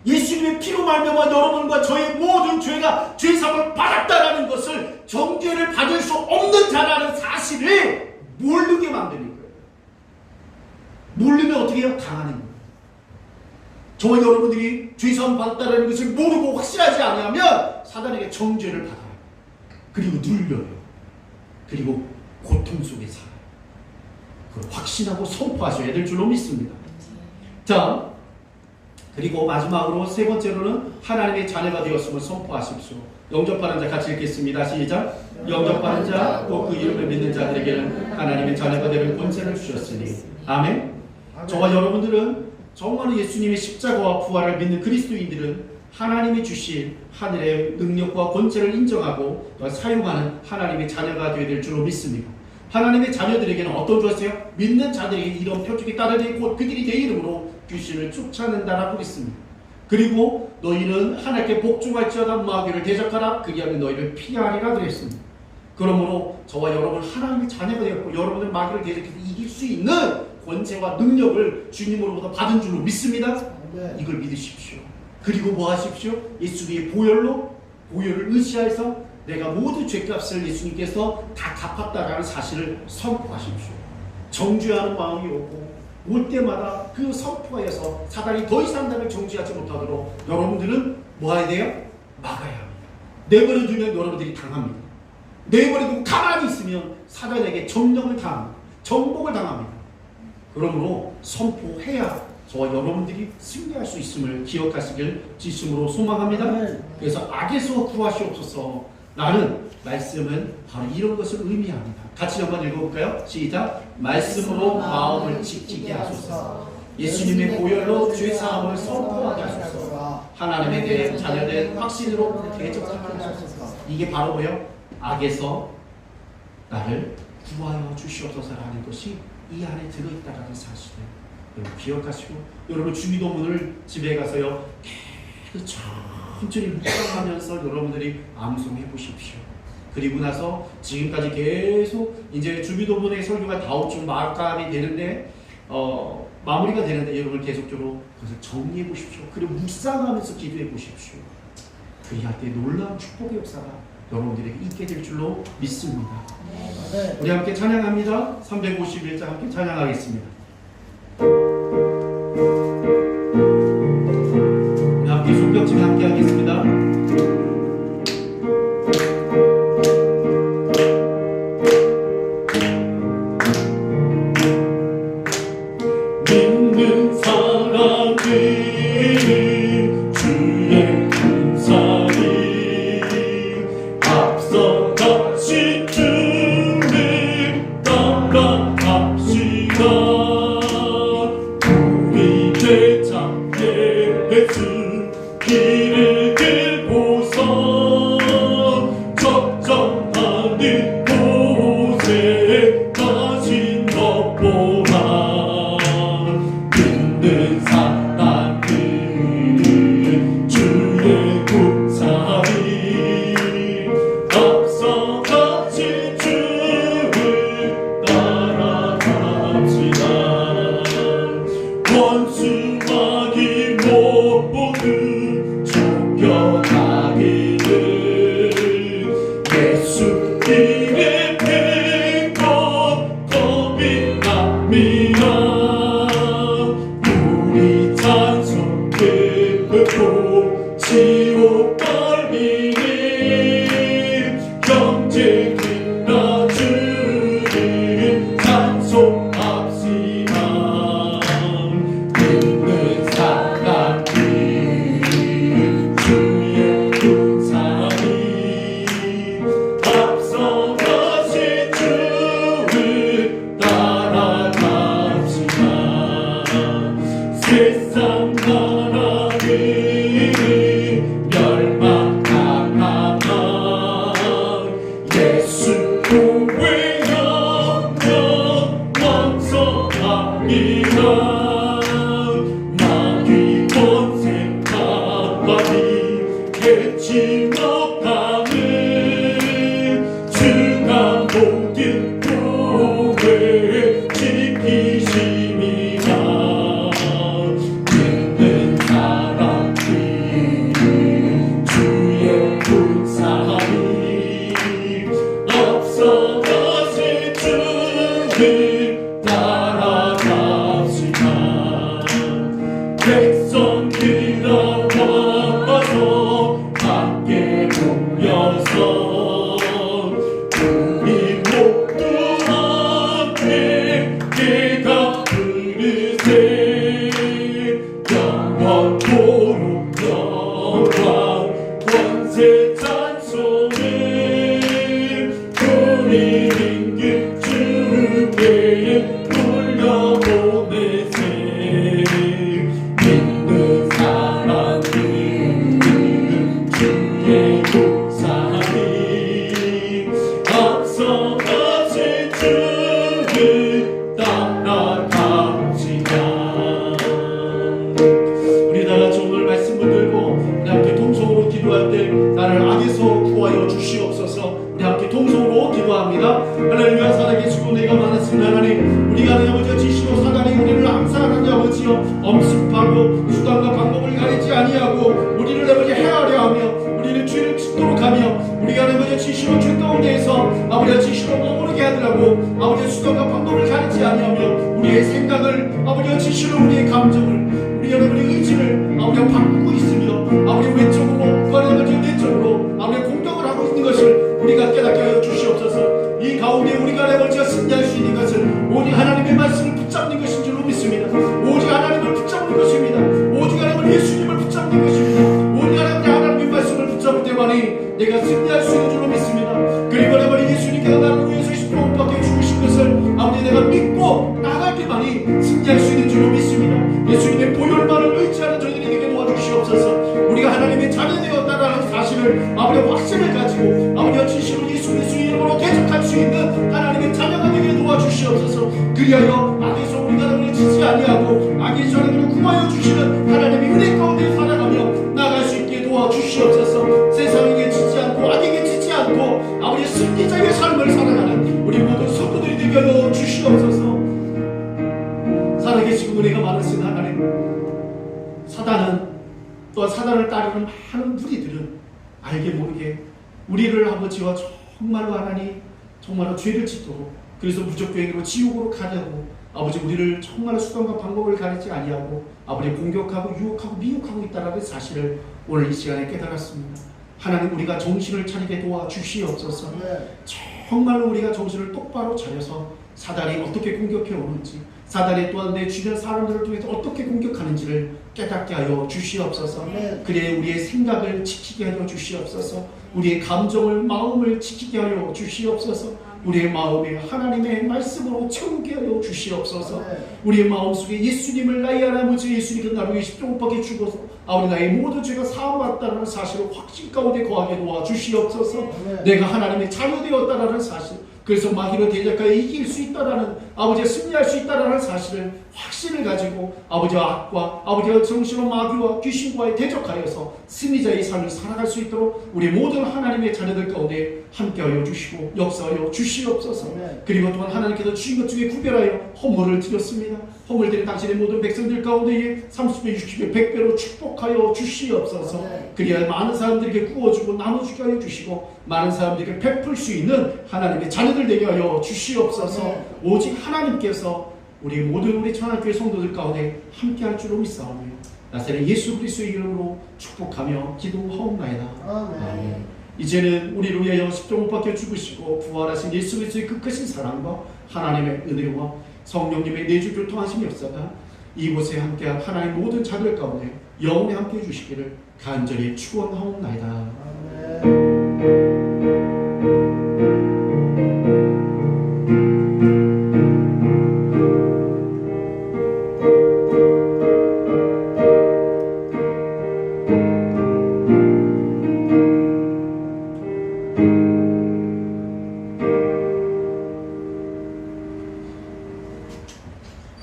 Speaker 6: 예수님의 피로 말미암아 여러분과 저의 모든 죄가 죄사함을 받았다라는 것을, 정죄를 받을 수 없는 자라는 사실을 모르게 만드는 거예요. 모르면 어떻게 해요? 당하는 거예요. 저와 여러분들이 죄사함 받았다는 것을 모르고 확실하지 않으면 사단에게 정죄를 받아요. 그리고 눌려요. 그리고 고통 속에 살아요. 그걸 확신하고 선포하셔야 될 줄로 믿습니다. 자, 그리고 마지막으로 세 번째로는 하나님의 자녀가 되었음을 선포하십시오. 영접하는 자 같이 읽겠습니다. 시작. 영접하는 자 또 그 이름을 믿는 자들에게는 하나님의 자녀가 되는 권세를 주셨으니. 아멘. 저와 여러분들은 정말로 예수님의 십자가와 부활을 믿는 그리스도인들은 하나님이 주신 하늘의 능력과 권세를 인정하고 사용하는 하나님의 자녀가 되어야 될 줄로 믿습니다. 하나님의 자녀들에게는 어떤 조세요? 믿는 자들에게 이런 표적이 따르니 곧 그들이 내 이름으로 귀신을 쫓아낸다라고 했습니다. 그리고 너희는 하나님께 복종할지어다 마귀를 대적하라 그리하면 너희를 피하리라 그랬습니다. 그러므로 저와 여러분 하나님의 자녀가 되었고 여러분들 마귀를 대적해서 이길 수 있는 권세와 능력을 주님으로부터 받은 줄로 믿습니다. 이걸 믿으십시오. 그리고 뭐 하십시오? 예수님의 보혈을 의지하여서 내가 모든 죄값을 예수님께서 다 갚았다라는 사실을 선포하십시오. 정죄하는 마음이 오고 올 때마다 그 선포에서 사단이 더 이상 나를 정죄하지 못하도록 여러분들은 뭐 해야 돼요? 막아야 합니다. 내버려두면 여러분들이 당합니다. 내버려두고 가만히 있으면 사단에게 점령을 당합니다. 정복을 당합니다. 그러므로 선포해야 저와 여러분들이 승리할 수 있음을 기억하시길 진심으로 소망합니다. 그래서 악에서 구하시옵소서. 라는 말씀은 바로 이런 것을 의미합니다. 같이 한번 읽어볼까요? 시작. 말씀으로 마음을 지키게 하소서. 예수님의 보혈로 죄사함을 선포하게 하소서. 하나님에 대해 자녀된 확신으로 대적하게 하소서. 이게 바로 뭐예요? 악에서 나를 구하여 주시옵소서라는 것이 이 안에 들어있다라는 사실을 여러분 기억하시고, 여러분 주기도문을 집에 가서요 계속 천천히 묵상하면서 여러분들이 암송해 보십시오. 그리고 나서 지금까지 계속 이제 주기도문의 설교가 다음 주 마감이 되는데 마무리가 되는데 여러분 계속적으로 그것을 정리해 보십시오. 그리고 묵상하면서 기도해 보십시오. 그리할 때 놀라운 축복의 역사가 여러분들에게 있게 될 줄로 믿습니다. 우리 함께 찬양합니다. 351장 함께 찬양하겠습니다. 우리 함께 손뼉치며 함께 하겠습니다. 믿는 사람들은 주의 군사를 앞서가신 주님 따라갑시다. 우리 대장의 예수 길을 들고서 적정하는 곳에 가신 것 보라. 믿는 사람
Speaker 1: 원수마귀 모두 쫓겨나기를 예수님의 백번 겁이 납니다. 우리 찬송 듣고 지옥 걸리는 경쟁 끝나주는 찬송합시다. 믿는 사람이 주의 군사이 앞서가신 주를 따라갑시다. 세상 나라는 멸망당하나 예수 교회 영영 왕성합니다. 마귀 권세까지 깨치 못하는 주가 모든 교회 지키십니다. 믿는 사람들 주의 군사이 앞서가신 주를 따라갑시다. 백성들 나와서 함께 모여서 우리 모두 함께 내가 부르세 영원토록 영광 권세 찬송을 우리 임금 주께 돌려보내세. 믿는 사람들 주의 군사이 앞서가신 주를 따라갑시다. 우리 다 같이 오늘 말씀 붙들고 우리 함께 통성으로 기도할 때 나를 악에서 구하여 주시옵소서. 우리 함께 통성으로 기도합니다. 하나님과 살아계시고 내가 많았으니 하나님 우리가 하나님 아버지와 지시로 사단이 우리를 항상 하나님 아버지여 엄습하고 수단과 방법을 가리지 아니하고 우리를 아버지 해하려 하며 우리는 죄를 짓도록 하며 우리가 하나님 아버지와 지시로 죄 가운데에서 아버지와 지시로 머무르게 하더라고 아버지의 수단과 방법을 가리지 아니하며 우리의 생각을 아버지와 지시로 우리의 감정을 우리 여러분의 의지를 아버지가 바꾸고 있으며 아버지 외적으로 아버지 내적으로 아버지 공격을 하고 있는 것을 우리가 깨닫게 하여 주시옵소서. 이 가운데 우리가 아버지가 승리할 수 있는 것은 오직 하나님의 말씀을 붙잡는 것인 줄로 믿습니다. 오직 하나님을 붙잡는 것입니다. 오직 하나님을 예수님을 붙잡는 것입니다. 오직 하나님의 말씀을 붙잡을 때만이 내가 승리할 수 있는 줄로 믿습니다. 그리고 아버지 예수님께서 나를 위해서 십자가에 죽으신 것을 아버지 내가 믿고 나갈 때만이 승리할 수 있는 줄로 믿습니다. 예수님의 보혈만을 의지하는 저희들에게 도와주시옵소서. 우리가 하나님의 자녀되었다라는 사실을 아버지 확신을 가지고 아버지와 지시로 예수 이름으로 대적할 수 있는 하나님의 자녀가 되게 도와주시옵소서. 그리하여 악에서 우리가 하나님을 지지 아니하고 악에서 하나님을 구하여 주시는 하나님의 은혜 가운데 살아가며 나갈 수 있게 도와주시옵소서. 세상에게 지지 않고 악에게 지지 않고 아버지 승리자의 삶을 살아가는 우리 모든 성도들이 되게 하여 주시옵소서. 살아계시고 은혜가 많으신 하나님, 사단은 또한 사단을 따르는 많은 무리들은 알게 모르게 우리를 아버지와 정말로 하나님 정말로 죄를 짓도록 그래서 무적교행으로 지옥으로 가려고 아버지 우리를 정말로 수단과 방법을 가리지 아니하고 아버지 공격하고 유혹하고 미혹하고 있다는 사실을 오늘 이 시간에 깨달았습니다. 하나님 우리가 정신을 차리게 도와주시옵소서. 정말로 우리가 정신을 똑바로 차려서 사단이 어떻게 공격해 오는지 사단이 또한 내 주변 사람들을 통해서 어떻게 공격하는지를 깨닫게 하여 주시옵소서. 그래 우리의 생각을 지키게 하여 주시옵소서. 우리의 감정을 마음을 지키게 하여 주시옵소서. 우리의 마음에 하나님의 말씀으로 채우게 하여 주시옵소서. 우리의 마음속에 예수님을 나의 아버지 예수님께서 나를 위해 십자가 못 박혀 죽어서 아버지 나의 모든 죄가 사함받다라는 사실을 확신 가운데 거하게 도와주시옵소서. 내가 하나님의 자녀 되었다라는 사실 그래서 마귀로 대적하여 이길 수 있다라는 아버지의 승리할 수 있다라는 사실을
Speaker 6: 확신을 가지고 아버지와 악과 아버지와 정신과 마귀와 귀신과의 대적하여서 승리자의 삶을 살아갈 수 있도록 우리 모든 하나님의 자녀들 가운데 함께하여 주시고 역사하여 주시옵소서. 그리고 또한 하나님께서 주신 것 중에 구별하여 헌물을 드렸습니다. 헌물 드린 당신의 모든 백성들 가운데에 30배, 60배, 100배로 축복하여 주시옵소서. 그리하여 많은 사람들에게 구워주고 나눠주게 하여 주시고 많은 사람들에게 베풀 수 있는 하나님의 자녀들 되게 하여 주시옵소서. 오직 하나님께서 우리 모든 우리 천안교회 성도들 가운데 함께할 줄로 믿사오며 나사렛 예수 그리스도의 이름으로 축복하며 기도하옵나이다. 아멘. 이제는 우리를 위하여 십자가 못 박혀 죽으시고 부활하신 예수 그리스도의 그 크신 사랑과 하나님의 은혜와 성령님의 내주 교통하신 역사가 이곳에 함께한 하나님 모든 자들 가운데 영원히 함께해 주시기를 간절히 축원하옵나이다.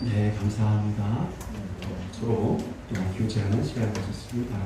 Speaker 6: 네, 감사합니다. 서로 교제하는 시간을 가졌습니다.